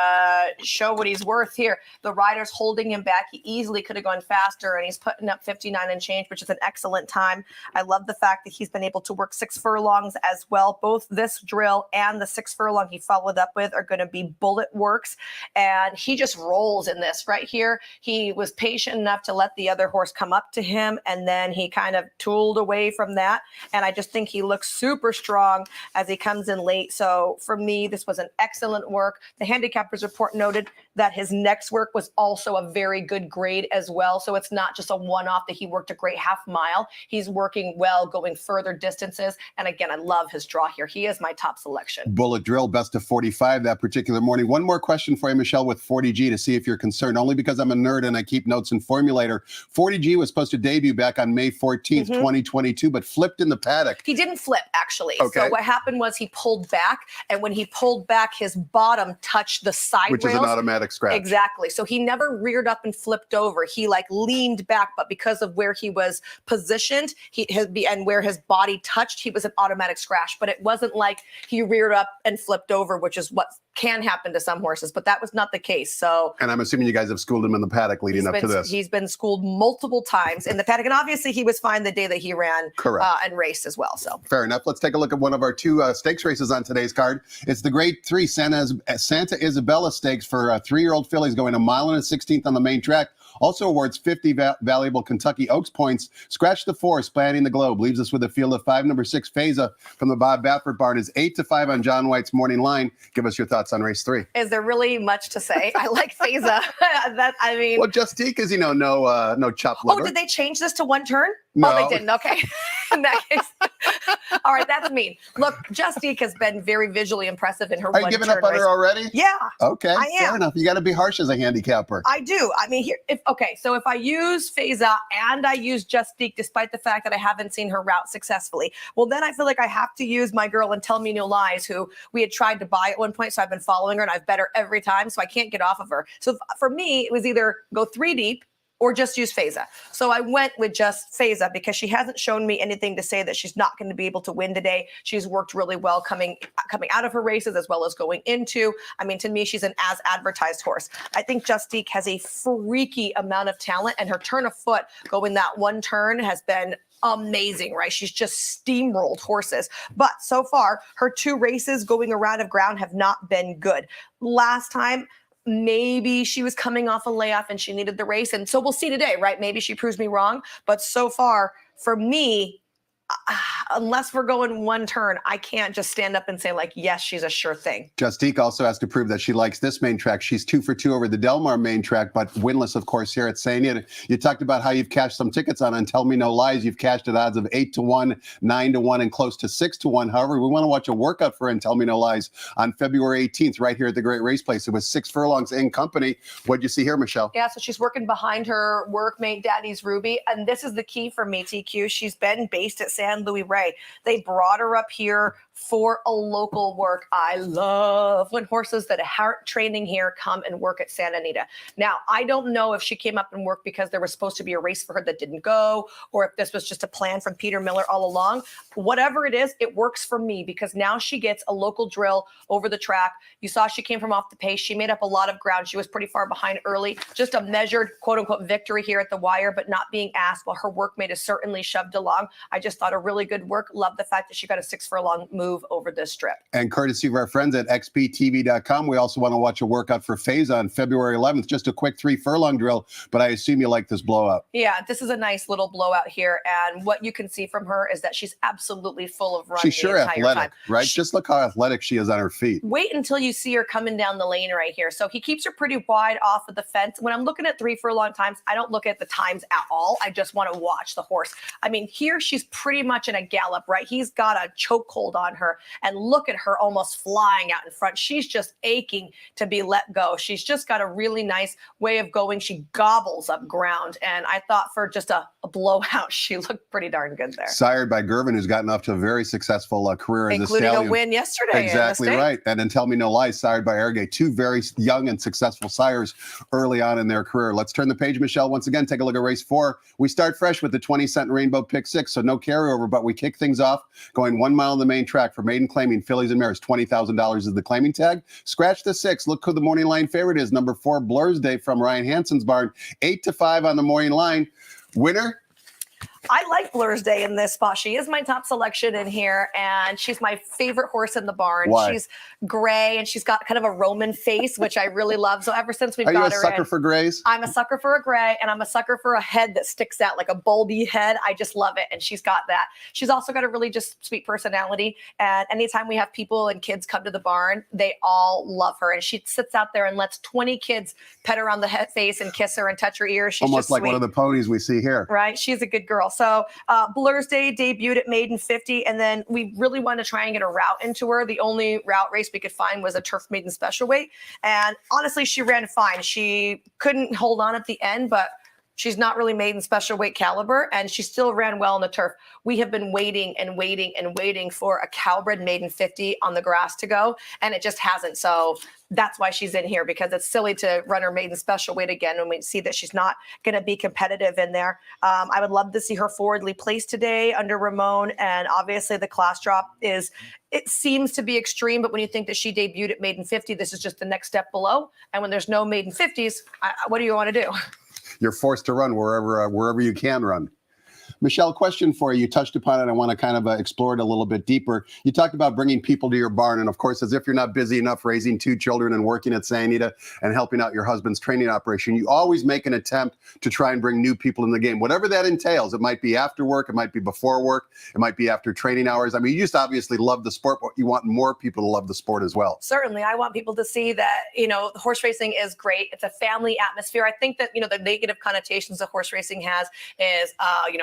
show what he's worth here. The rider's holding him back. He easily could have gone faster, and he's putting up 59 and change, which is an excellent time. I love the fact that he's been able to work 6 furlongs as well. Both this drill and the 6 furlong he followed up with are going to be bullet works, and he just rolls in this right here. He was patient enough to let the other horse come up to him, and then he kind of tooled away from that, and I just think he looks super strong as he comes in late. So for me, this was an excellent work. The handicappers report noted that his next work was also a very good grade as well. So it's not just a one-off that he worked a great half mile. He's working well, going further distances. And again, I love his draw here. He is my top selection. Bullet drill, best of 45 that particular morning. One more question for you, Michelle, with 40G to see if you're concerned, only because I'm a nerd and I keep notes in Formulator. 40G was supposed to debut back on May 14th, 2022, but flipped in the paddock. He didn't flip, actually. Okay. So what happened was he pulled back, and when he pulled back, his bottom touched the side Which rails. is an automatic scratch. Exactly. So he never reared up and flipped over. He like leaned back, but because of where he was positioned, and where his body touched, he was an automatic scratch. But it wasn't like he reared up and flipped over, which is what can happen to some horses, but that was not the case. So, and I'm assuming you guys have schooled him in the paddock leading up to this. He's been schooled multiple times in the paddock, and obviously he was fine the day that he ran and raced as well. So fair enough. Let's take a look at one of our 2 stakes races on today's card. It's the Grade 3 Santa Isabella Stakes for 3-year-old fillies, going 1 mile and a 16th on the main track. Also awards 50 valuable Kentucky Oaks points. Scratch the 4, spanning the globe. Leaves us with a field of 5. Number 6, Feza from the Bob Baffert barn is 8-5 on John White's morning line. Give us your thoughts on race 3. Is there really much to say? I like Feza. Well, Justique is, no chopped liver. Oh, did they change this to 1 turn? No. Oh, they didn't. Okay. In that case. All right, that's mean. Look, Justique has been very visually impressive in her 1 turn. Are you giving up on her already? Yeah. Okay, I am. fair enough. You got to be harsh as a handicapper. I do. I mean, so if I use Feza and I use Justique, despite the fact that I haven't seen her route successfully, well, then I feel like I have to use my girl and Tell Me No Lies, who we had tried to buy at one point. So I've been following her and I've bet her every time. So I can't get off of her. So for me, it was either go 3 deep or just use Feza. So I went with just Feza because she hasn't shown me anything to say that she's not going to be able to win today. She's worked really well coming out of her races as well as going into. I mean, to me, she's an as advertised horse. I think Justique has a freaky amount of talent, and her turn of foot going that 1 turn has been amazing, right? She's just steamrolled horses. But so far, her 2 races going around of ground have not been good. Last time, maybe she was coming off a layoff and she needed the race. And so we'll see today, right? Maybe she proves me wrong. But so far, for me, unless we're going 1 turn, I can't just stand up and say, like, yes, she's a sure thing. Justique also has to prove that she likes this main track. She's 2 for 2 over the Del Mar main track, but winless, of course, here at St. Ian. You talked about how you've cashed some tickets on Tell Me No Lies. You've cashed at odds of 8-1, 9-1, and close to 6-1. However, we want to watch a workout for her in Tell Me No Lies on February 18th, right here at the Great Race Place. It was 6 furlongs in company. What'd you see here, Michelle? Yeah, so she's working behind her workmate, Daddy's Ruby. And this is the key for me, TQ. She's been based at San Luis Rey. They brought her up here for a local work. I love when horses that aren't training here come and work at Santa Anita. Now, I don't know if she came up and worked because there was supposed to be a race for her that didn't go, or if this was just a plan from Peter Miller all along. Whatever it is, it works for me because now she gets a local drill over the track. You saw she came from off the pace. She made up a lot of ground. She was pretty far behind early. Just a measured, quote unquote, victory here at the wire, but not being asked while her workmate is certainly shoved along. I just thought a really good work. Love the fact that she got a 6 furlong move over this strip. And courtesy of our friends at xptv.com, we also want to watch a workout for Faze on February 11th. Just a quick 3 furlong drill, but I assume you like this blowout. Yeah, this is a nice little blowout here. And what you can see from her is that she's absolutely full of run. She's sure the entire athletic, time. right? Just look how athletic she is on her feet. Wait until you see her coming down the lane right here. So he keeps her pretty wide off of the fence. When I'm looking at 3 furlong times, I don't look at the times at all. I just want to watch the horse. I mean, here she's pretty much in a gallop, right? He's got a chokehold on her, and look at her almost flying out in front. She's just aching to be let go. She's just got a really nice way of going. She gobbles up ground, and I thought for just a blowout, she looked pretty darn good there. Sired by Gervin, who's gotten off to a very successful career as a stallion. Including a win yesterday. Exactly right. And then Tell Me No Lies, sired by Ergay. 2 very young and successful sires early on in their career. Let's turn the page, Michelle, once again. Take a look at race 4. We start fresh with the 20-cent Rainbow Pick 6, so no carryover, but we kick things off going 1 mile on the main track for maiden claiming fillies and mares. $20,000 is the claiming tag. Scratch the 6. Look who the morning line favorite is. Number 4, Blur's Day from Ryan Hansen's barn. 8-5 on the morning line. Winner? I like Blur's Day in this spot. She is my top selection in here, and she's my favorite horse in the barn. Why? She's gray, and she's got kind of a Roman face, which I really love. So ever since we've got her Are you a sucker for grays? I'm a sucker for a gray, and I'm a sucker for a head that sticks out like a bulby head. I just love it, and she's got that. She's also got a really just sweet personality, and anytime we have people and kids come to the barn, they all love her, and she sits out there and lets 20 kids pet her on the head face and kiss her and touch her ears. She's almost just like sweet. one of the ponies we see here. Right? She's a good girl. So Blur's Day debuted at Maiden 50, and then we really wanted to try and get a route into her. The only route race we could find was a turf maiden special weight, and honestly, she ran fine. She couldn't hold on at the end, but she's not really maiden special weight caliber, and she still ran well on the turf. We have been waiting and waiting and waiting for a Cowbred maiden 50 on the grass to go, and it just hasn't. So that's why she's in here, because it's silly to run her maiden special weight again when we see that she's not going to be competitive in there. I would love to see her forwardly placed today under Ramon, and obviously the class drop it seems to be extreme, but when you think that she debuted at maiden 50, this is just the next step below. And when there's no maiden 50s, what do you want to do? You're forced to run wherever you can run. Michelle, question for you. You touched upon it. I want to kind of explore it a little bit deeper. You talked about bringing people to your barn. And of course, as if you're not busy enough raising 2 children and working at Santa Anita and helping out your husband's training operation, you always make an attempt to try and bring new people in the game, whatever that entails. It might be after work. It might be before work. It might be after training hours. I mean, you just obviously love the sport, but you want more people to love the sport as well. Certainly. I want people to see that, horse racing is great. It's a family atmosphere. I think that, the negative connotations that horse racing has is,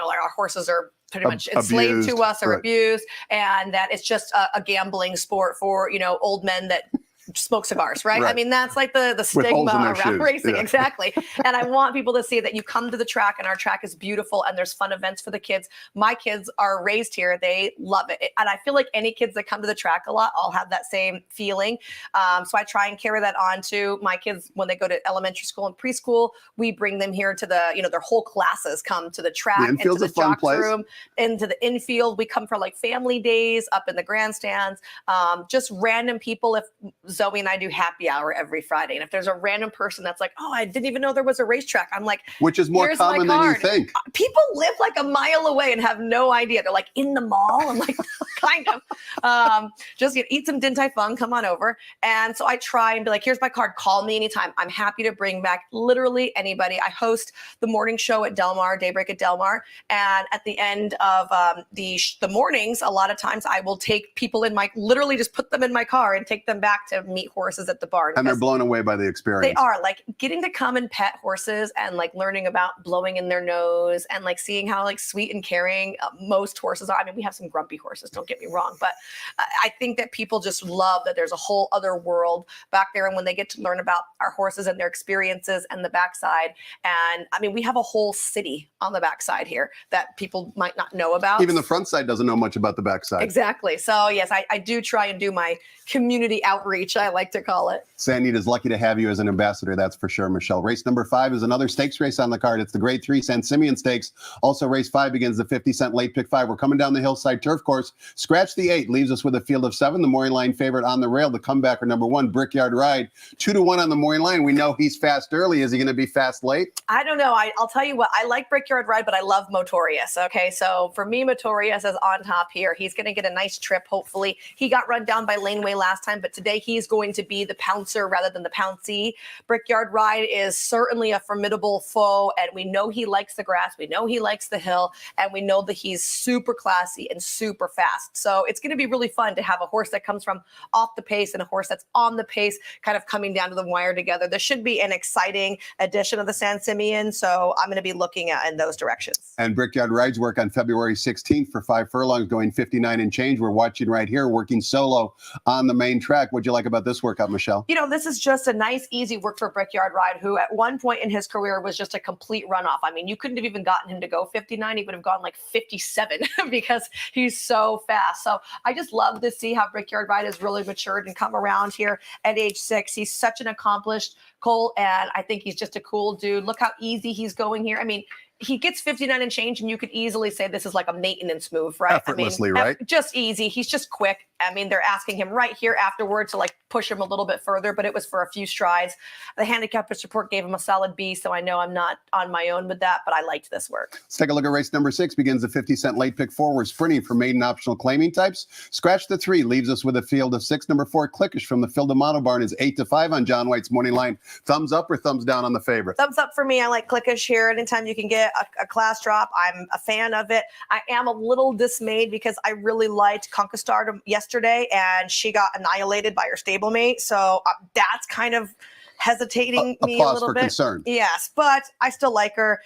like our horses are pretty much enslaved to us or abused, and that it's just a gambling sport for, old men that smoke cigars, right? I mean, that's like the stigma around racing. Yeah. Exactly. And I want people to see that you come to the track and our track is beautiful and there's fun events for the kids. My kids are raised here. They love it. And I feel like any kids that come to the track a lot all have that same feeling. So I try and carry that on to my kids when they go to elementary school and preschool. We bring them here to the, their whole classes come to the track, into the jock's room, into the infield. We come for like family days up in the grandstands, just random people. If Zoe and I do happy hour every Friday, and if there's a random person that's like, oh, I didn't even know there was a racetrack, I'm like, which is more common than you think. People live like a mile away and have no idea. They're like in the mall. I'm like, kind of. Just eat some Din Tai Fung, come on over. And so I try and be like, here's my card. Call me anytime. I'm happy to bring back literally anybody. I host the morning show at Del Mar, Daybreak at Del Mar, and at the end of the mornings, a lot of times I will take people literally just put them in my car and take them back to meet horses at the barn. And they're blown away by the experience. They are, like getting to come and pet horses and like learning about blowing in their nose and like seeing how like sweet and caring most horses are. I mean, we have some grumpy horses, don't get me wrong, but I think that people just love that there's a whole other world back there. And when they get to learn about our horses and their experiences and the backside, and I mean, we have a whole city on the backside here that people might not know about. Even the front side doesn't know much about the backside. Exactly. So yes, I do try and do my community outreach I like to call it. Sanita's lucky to have you as an ambassador, that's for sure, Michelle. Race number 5 is another stakes race on the card. It's the Grade 3 San Simeon Stakes. Also, race 5 begins the 50-cent late pick 5. We're coming down the hillside turf course. Scratch the 8 leaves us with a field of 7. The morning line favorite on the rail. The comebacker number 1, Brickyard Ride. 2-1 on the morning line. We know he's fast early. Is he going to be fast late? I don't know. I'll tell you what. I like Brickyard Ride, but I love Motorius. Okay, so for me, Motorius is on top here. He's going to get a nice trip, hopefully. He got run down by Laneway last time, but today he's going to be the pouncer rather than the pouncey. Brickyard Ride is certainly a formidable foe, and we know he likes the grass. We know he likes the hill, and we know that he's super classy and super fast. So it's going to be really fun to have a horse that comes from off the pace and a horse that's on the pace kind of coming down to the wire together. This should be an exciting edition of the San Simeon, so I'm going to be looking at in those directions. And Brickyard Rides work on February 16th for 5 furlongs, going 59 and change. We're watching right here, working solo on the main track. What'd you like about this workout, Michelle? You know, this is just a nice, easy work for Brickyard Ride, who at one point in his career was just a complete runoff. I mean, you couldn't have even gotten him to go 59. He would have gone like 57 because he's so fast. So I just love to see how Brickyard Ride has really matured and come around here at age 6. He's such an accomplished colt, and I think he's just a cool dude. Look how easy he's going here. I mean, he gets 59 and change, and you could easily say this is like a maintenance move, right? Effortlessly, right? Just easy. He's just quick. I mean, they're asking him right here afterwards to like push him a little bit further, but it was for a few strides. The handicappers report gave him a solid B, so I know I'm not on my own with that, but I liked this work. Let's take a look at race number 6. Begins the 50-cent late pick 4. We're sprinting for maiden optional claiming types. Scratch the 3 leaves us with a field of 6. Number 4, Clickish from the Field of Mono Barn is 8-5 on John White's morning line. Thumbs up or thumbs down on the favorite? Thumbs up for me. I like Clickish here. Anytime you can get a class drop, I'm a fan of it. I am a little dismayed because I really liked Conquistador yesterday, and she got annihilated by her stablemate. So that's kind of hesitating me a little bit. Concern. Yes, but I still like her.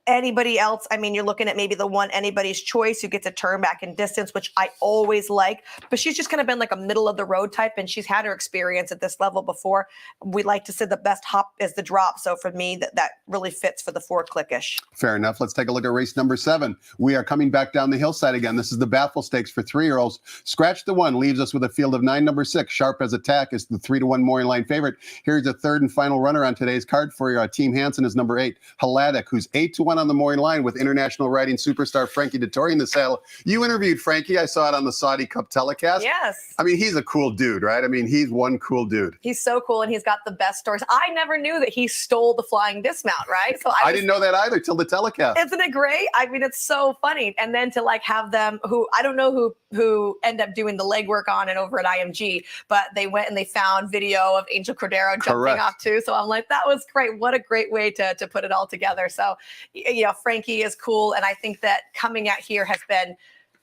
Anybody else, I mean, you're looking at maybe the one anybody's choice who gets a turn back in distance, which I always like, but she's just kind of been like a middle of the road type, and she's had her experience at this level before. We like to say the best hop is the drop. So for me, that really fits for the 4 Clickish. Fair enough. Let's take a look at race number 7. We are coming back down the hillside again. This is the Baffle Stakes for 3-year-olds. Scratch the 1 leaves us with a field of 9. Number 6, Sharp as Attack, is the 3-1 morning line favorite. Here's a third and final runner on today's card for you. Team Hansen is number 8, Haladik, who's 8-1 on the morning line with international riding superstar Frankie Dettori in the saddle. You interviewed Frankie. I saw it on the Saudi Cup telecast. Yes. I mean, he's a cool dude, right? I mean, he's one cool dude. He's so cool, and he's got the best stories. I never knew that he stole the flying dismount, right? So I didn't know that either till the telecast. Isn't it great? I mean, it's so funny. And then to like have them who, I don't know who end up doing the legwork on it over at IMG, but they went and they found video of Angel Cordero jumping off too. So I'm like, that was great. What a great way to put it all together. So, you know, Frankie is cool. And I think that coming out here has been,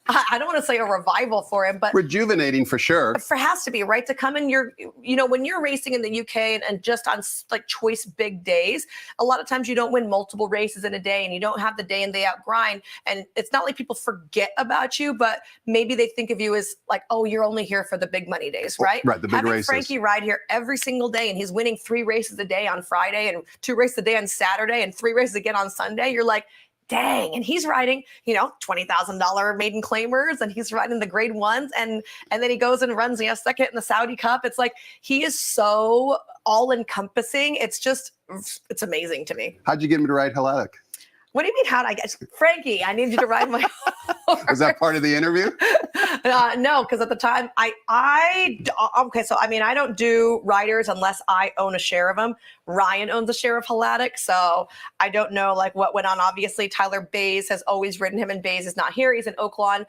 I don't want to say a revival for him, but rejuvenating for sure. Has to be, right? To come in when you're racing in the UK and just on like choice big days, a lot of times you don't win multiple races in a day, and you don't have the day in, day out grind. And it's not like people forget about you, but maybe they think of you as like, oh, you're only here for the big money days, right? Right, the big Having races. Frankie ride here every single day, and he's winning 3 races a day on Friday, and 2 races a day on Saturday, and 3 races again on Sunday. You're like, dang. And he's riding, $20,000 maiden claimers, and he's riding the grade 1s. And then he goes and runs, second in the Saudi Cup. It's like, he is so all encompassing. It's amazing to me. How'd you get him to ride Haladik? What do you mean? How'd I get Frankie? I need you to ride my horse. Was that part of the interview? No, because at the time I don't do riders unless I own a share of them. Ryan owns a share of Haladik, so I don't know like what went on. Obviously, Tyler Bays has always ridden him, and Bays is not here. He's in Oaklawn.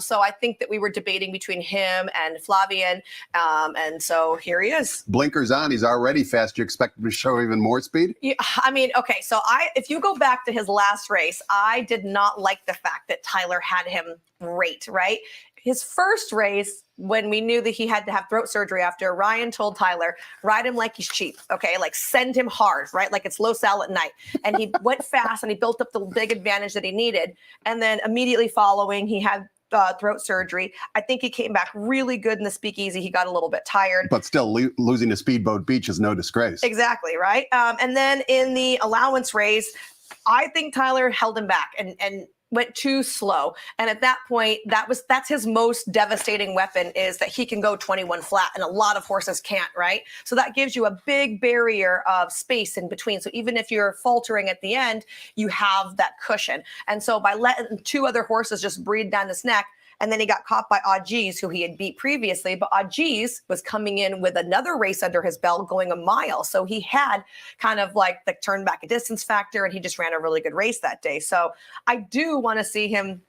So I think that we were debating between him and Flavian, and so here he is. Blinkers on. He's already fast. You expect him to show even more speed? Yeah, I mean, okay, so if you go back to his last race, I did not like the fact that Tyler had him rate, right? His first race, when we knew that he had to have throat surgery after, Ryan told Tyler, ride him like he's cheap, okay? Like send him hard, right? Like it's low sal at night. And he went fast, and he built up the big advantage that he needed. And then immediately following, he had throat surgery. I think he came back really good in the speakeasy. He got a little bit tired. But still, losing to Speedboat Beach is no disgrace. Exactly, right? And then in the allowance race, I think Tyler held him back. And went too slow. And at that point, that's his most devastating weapon, is that he can go 21 flat, and a lot of horses can't, right? So that gives you a big barrier of space in between. So even if you're faltering at the end, you have that cushion. And so by letting two other horses just breathe down his neck, and then he got caught by Ajis, who he had beat previously. But Ajis was coming in with another race under his belt, going a mile. So he had kind of like the turn back a distance factor, and he just ran a really good race that day. So I do want to see him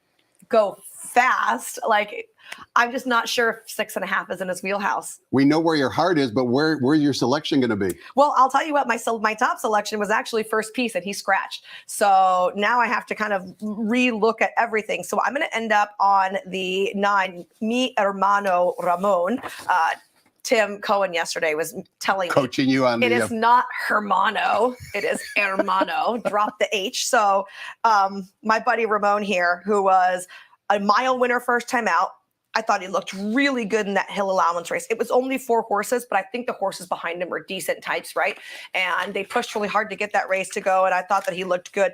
go fast. Like, I'm just not sure if 6.5 is in his wheelhouse. We know where your heart is, but where's your selection going to be? Well, I'll tell you what, my top selection was actually first piece, and he scratched. So now I have to kind of re-look at everything. So I'm going to end up on the 9, Mi Hermano Ramon. Tim Cohen yesterday was telling coaching you on it is not Hermano, it is Hermano. Drop the H. So my buddy Ramon here, who was a mile winner first time out, I thought he looked really good in that hill allowance race. It was only 4 horses, but I think the horses behind him were decent types, right? And they pushed really hard to get that race to go, and I thought that he looked good.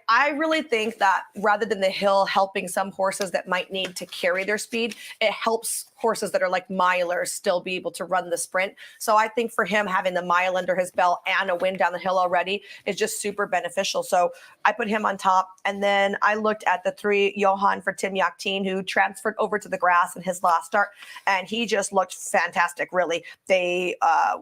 I really think that rather than the hill helping some horses that might need to carry their speed, it helps horses that are like milers still be able to run the sprint. So I think for him, having the mile under his belt and a win down the hill already is just super beneficial. So I put him on top. And then I looked at the 3 Johan for Tim Yakteen, who transferred over to the grass in his last start. And he just looked fantastic, really. They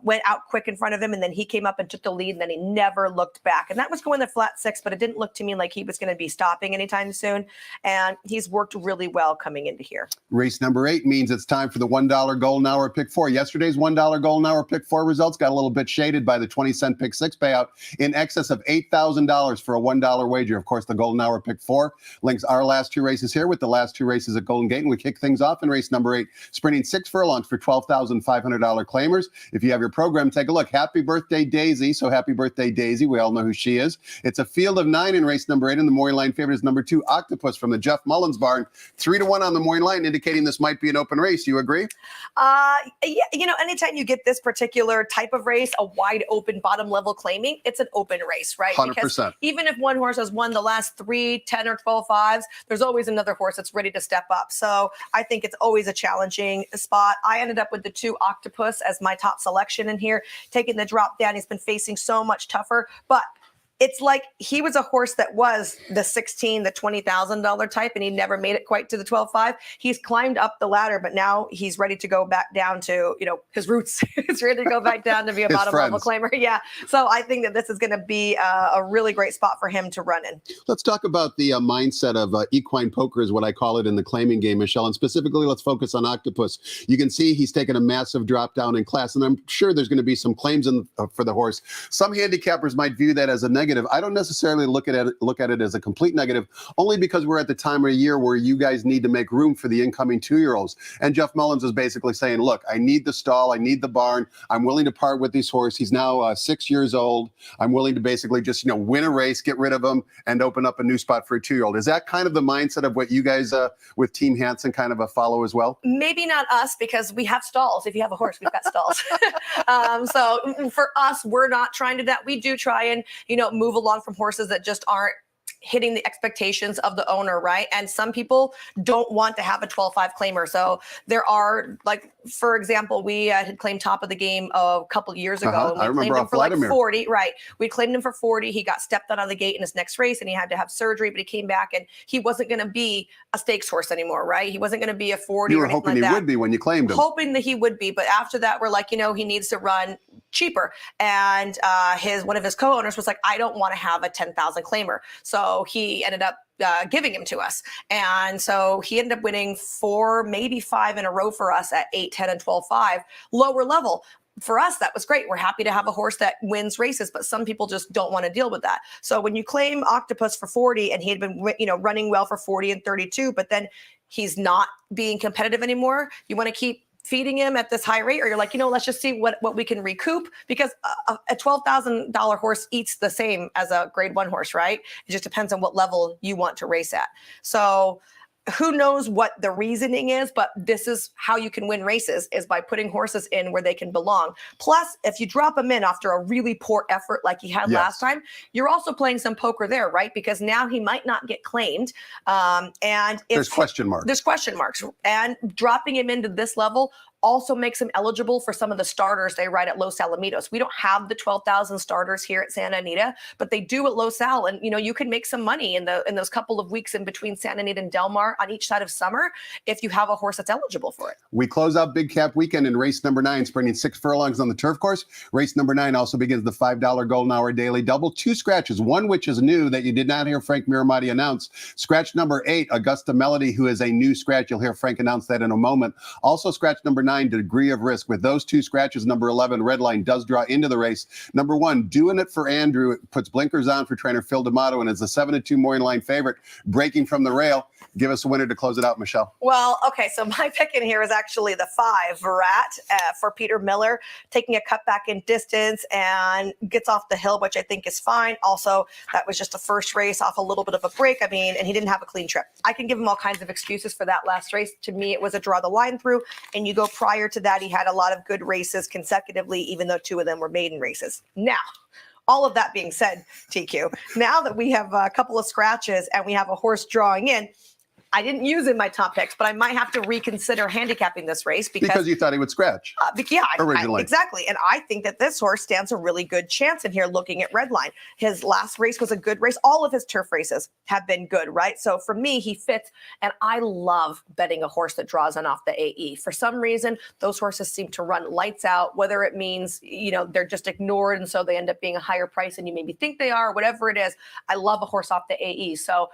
went out quick in front of him, and then he came up and took the lead, and then he never looked back. And that was going the flat 6, but it didn't look to me like he was going to be stopping anytime soon. And he's worked really well coming into here. Race number 8 means it's time for the $1 golden hour pick 4. Yesterday's $1 golden hour pick 4 results got a little bit shaded by the 20-cent pick 6 payout in excess of $8,000 for a $1 wager. Of course, the golden hour pick 4 links our last 2 races here with the last 2 races at Golden Gate. And we kick things off in race number 8, sprinting 6 furlongs for $12,500 claimers. If you have your program, take a look. Happy birthday, Daisy. So happy birthday, Daisy. We all know who she is. It's a field of 9 in race number 8, and the morning line favorite is number 2, Octopus from the Jeff Mullins barn. 3-1 on the morning line, indicating this might be an open race. You agree? Yeah, anytime you get this particular type of race, a wide open bottom level claiming, it's an open race, right? 100%. Because even if one horse has won the last 3, 10, or 12 5s, there's always another horse that's ready to step up. So I think it's always a challenging spot. I ended up with the 2 Octopus as my top selection in here, taking the drop down. He's been facing so much tougher, but it's like he was a horse that was the $16,000, the $20,000 type, and he never made it quite to the 12.5. He's climbed up the ladder, but now he's ready to go back down to, his roots. He's ready to go back down to be a bottom level claimer. Yeah. So I think that this is going to be a really great spot for him to run in. Let's talk about the mindset of equine poker is what I call it in the claiming game, Michelle. And specifically, let's focus on Octopus. You can see he's taken a massive drop down in class, and I'm sure there's going to be some claims for the horse. Some handicappers might view that as a negative. I don't necessarily look at it as a complete negative, only because we're at the time of year where you guys need to make room for the incoming 2-year-olds. And Jeff Mullins is basically saying, look, I need the stall, I need the barn. I'm willing to part with this horse. He's now 6 years old. I'm willing to basically just, win a race, get rid of him, and open up a new spot for a 2-year-old. Is that kind of the mindset of what you guys with Team Hansen kind of follow as well? Maybe not us, because we have stalls. If you have a horse, we've got stalls. So for us, we're not trying to do that. We do try and, move along from horses that just aren't hitting the expectations of the owner, right? And some people don't want to have a 12.5 claimer. So there are, like, for example, we had claimed top of the game a couple years ago. I And we remember claimed him for like Vladimir. 40, right? We claimed him for 40. He got stepped on the gate in his next race, and he had to have surgery, but he came back, and he wasn't going to be a stakes horse anymore, right? He wasn't going to be a 40 You or were anything hoping like he that. would be when you claimed him. Hoping that he would be, but after that, we're like, he needs to run cheaper. And one of his co-owners was like, I don't want to have a 10,000 claimer. So he ended up giving him to us. And so he ended up winning 4, maybe 5 in a row for us at 8, 10, and 12.5, lower level. For us, that was great. We're happy to have a horse that wins races, but some people just don't want to deal with that. So when you claim Octopus for 40, and he had been, running well for 40 and 32, but then he's not being competitive anymore, you want to keep feeding him at this high rate, or you're like, let's just see what we can recoup, because a $12,000 horse eats the same as a grade 1 horse, right? It just depends on what level you want to race at. So who knows what the reasoning is, but this is how you can win races, is by putting horses in where they can belong. Plus, if you drop him in after a really poor effort like he had last time, you're also playing some poker there, right? Because now he might not get claimed. And if there's question marks. There's question marks. And dropping him into this level also makes him eligible for some of the starters they ride at Los Alamitos. We don't have the 12,000 starters here at Santa Anita, but they do at Los Al. And, you can make some money in those couple of weeks in between Santa Anita and Del Mar on each side of summer if you have a horse that's eligible for it. We close out Big Cap Weekend in race number 9, sprinting 6 furlongs on the turf course. Race number 9 also begins the $5 Golden Hour Daily Double. 2 scratches, one which is new that you did not hear Frank Miramati announce. Scratch number 8, Augusta Melody, who is a new scratch. You'll hear Frank announce that in a moment. Also scratch number 9, Degree of Risk. With those 2 scratches, number 11, Redline, does draw into the race. Number 1, Doing It for Andrew, it puts blinkers on for trainer Phil D'Amato and is a 7-2 morning line favorite, breaking from the rail. Give us a winner to close it out, Michelle. Well, okay, so my pick in here is actually the 5, Virat, for Peter Miller, taking a cut back in distance and gets off the hill, which I think is fine. Also, that was just the first race off a little bit of a break. And he didn't have a clean trip. I can give him all kinds of excuses for that last race. To me, it was a draw the line through. And you go prior to that, he had a lot of good races consecutively, even though 2 of them were maiden races. Now, all of that being said, TQ, now that we have a couple of scratches and we have a horse drawing in, I didn't use in my top picks, but I might have to reconsider handicapping this race because you thought he would scratch. Originally. Exactly. And I think that this horse stands a really good chance in here looking at Redline. His last race was a good race. All of his turf races have been good, right? So for me, he fits. And I love betting a horse that draws in off the AE. For some reason, those horses seem to run lights out, whether it means, they're just ignored. And so they end up being a higher price than you maybe think they are, whatever it is. I love a horse off the AE. So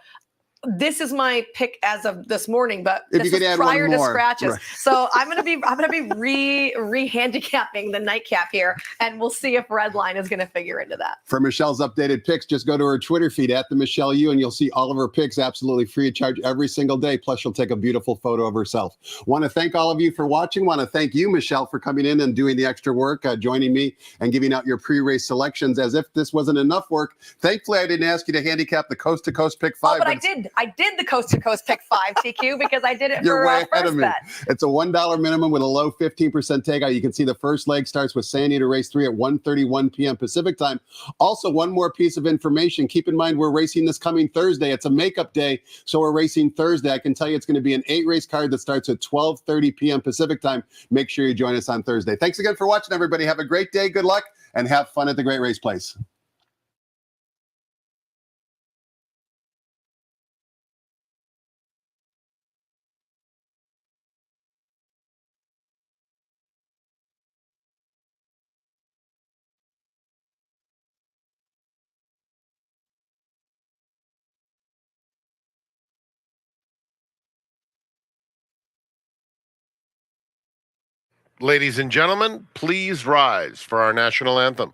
this is my pick as of this morning, but this is prior to scratches. Right. So I'm gonna be re-handicapping the nightcap here, and we'll see if Redline is gonna figure into that. For Michelle's updated picks, just go to her Twitter feed at the Michelle U, and you'll see all of her picks absolutely free of charge every single day. Plus, she'll take a beautiful photo of herself. Want to thank all of you for watching. Want to thank you, Michelle, for coming in and doing the extra work, joining me and giving out your pre-race selections. As if this wasn't enough work, thankfully I didn't ask you to handicap the Coast to Coast pick 5. Oh, but I did. I did the Coast to Coast pick 5, TQ, because I did it You're for way ahead first of me. bet. It's a $1 minimum with a low 15% takeout. You can see the first leg starts with Santa Anita Race 3 at 1:31 p.m. Pacific time. Also, one more piece of information. Keep in mind, we're racing this coming Thursday. It's a makeup day, so we're racing Thursday. I can tell you it's going to be an 8-race card that starts at 12:30 p.m. Pacific time. Make sure you join us on Thursday. Thanks again for watching, everybody. Have a great day. Good luck, and have fun at the Great Race Place. Ladies and gentlemen, please rise for our national anthem.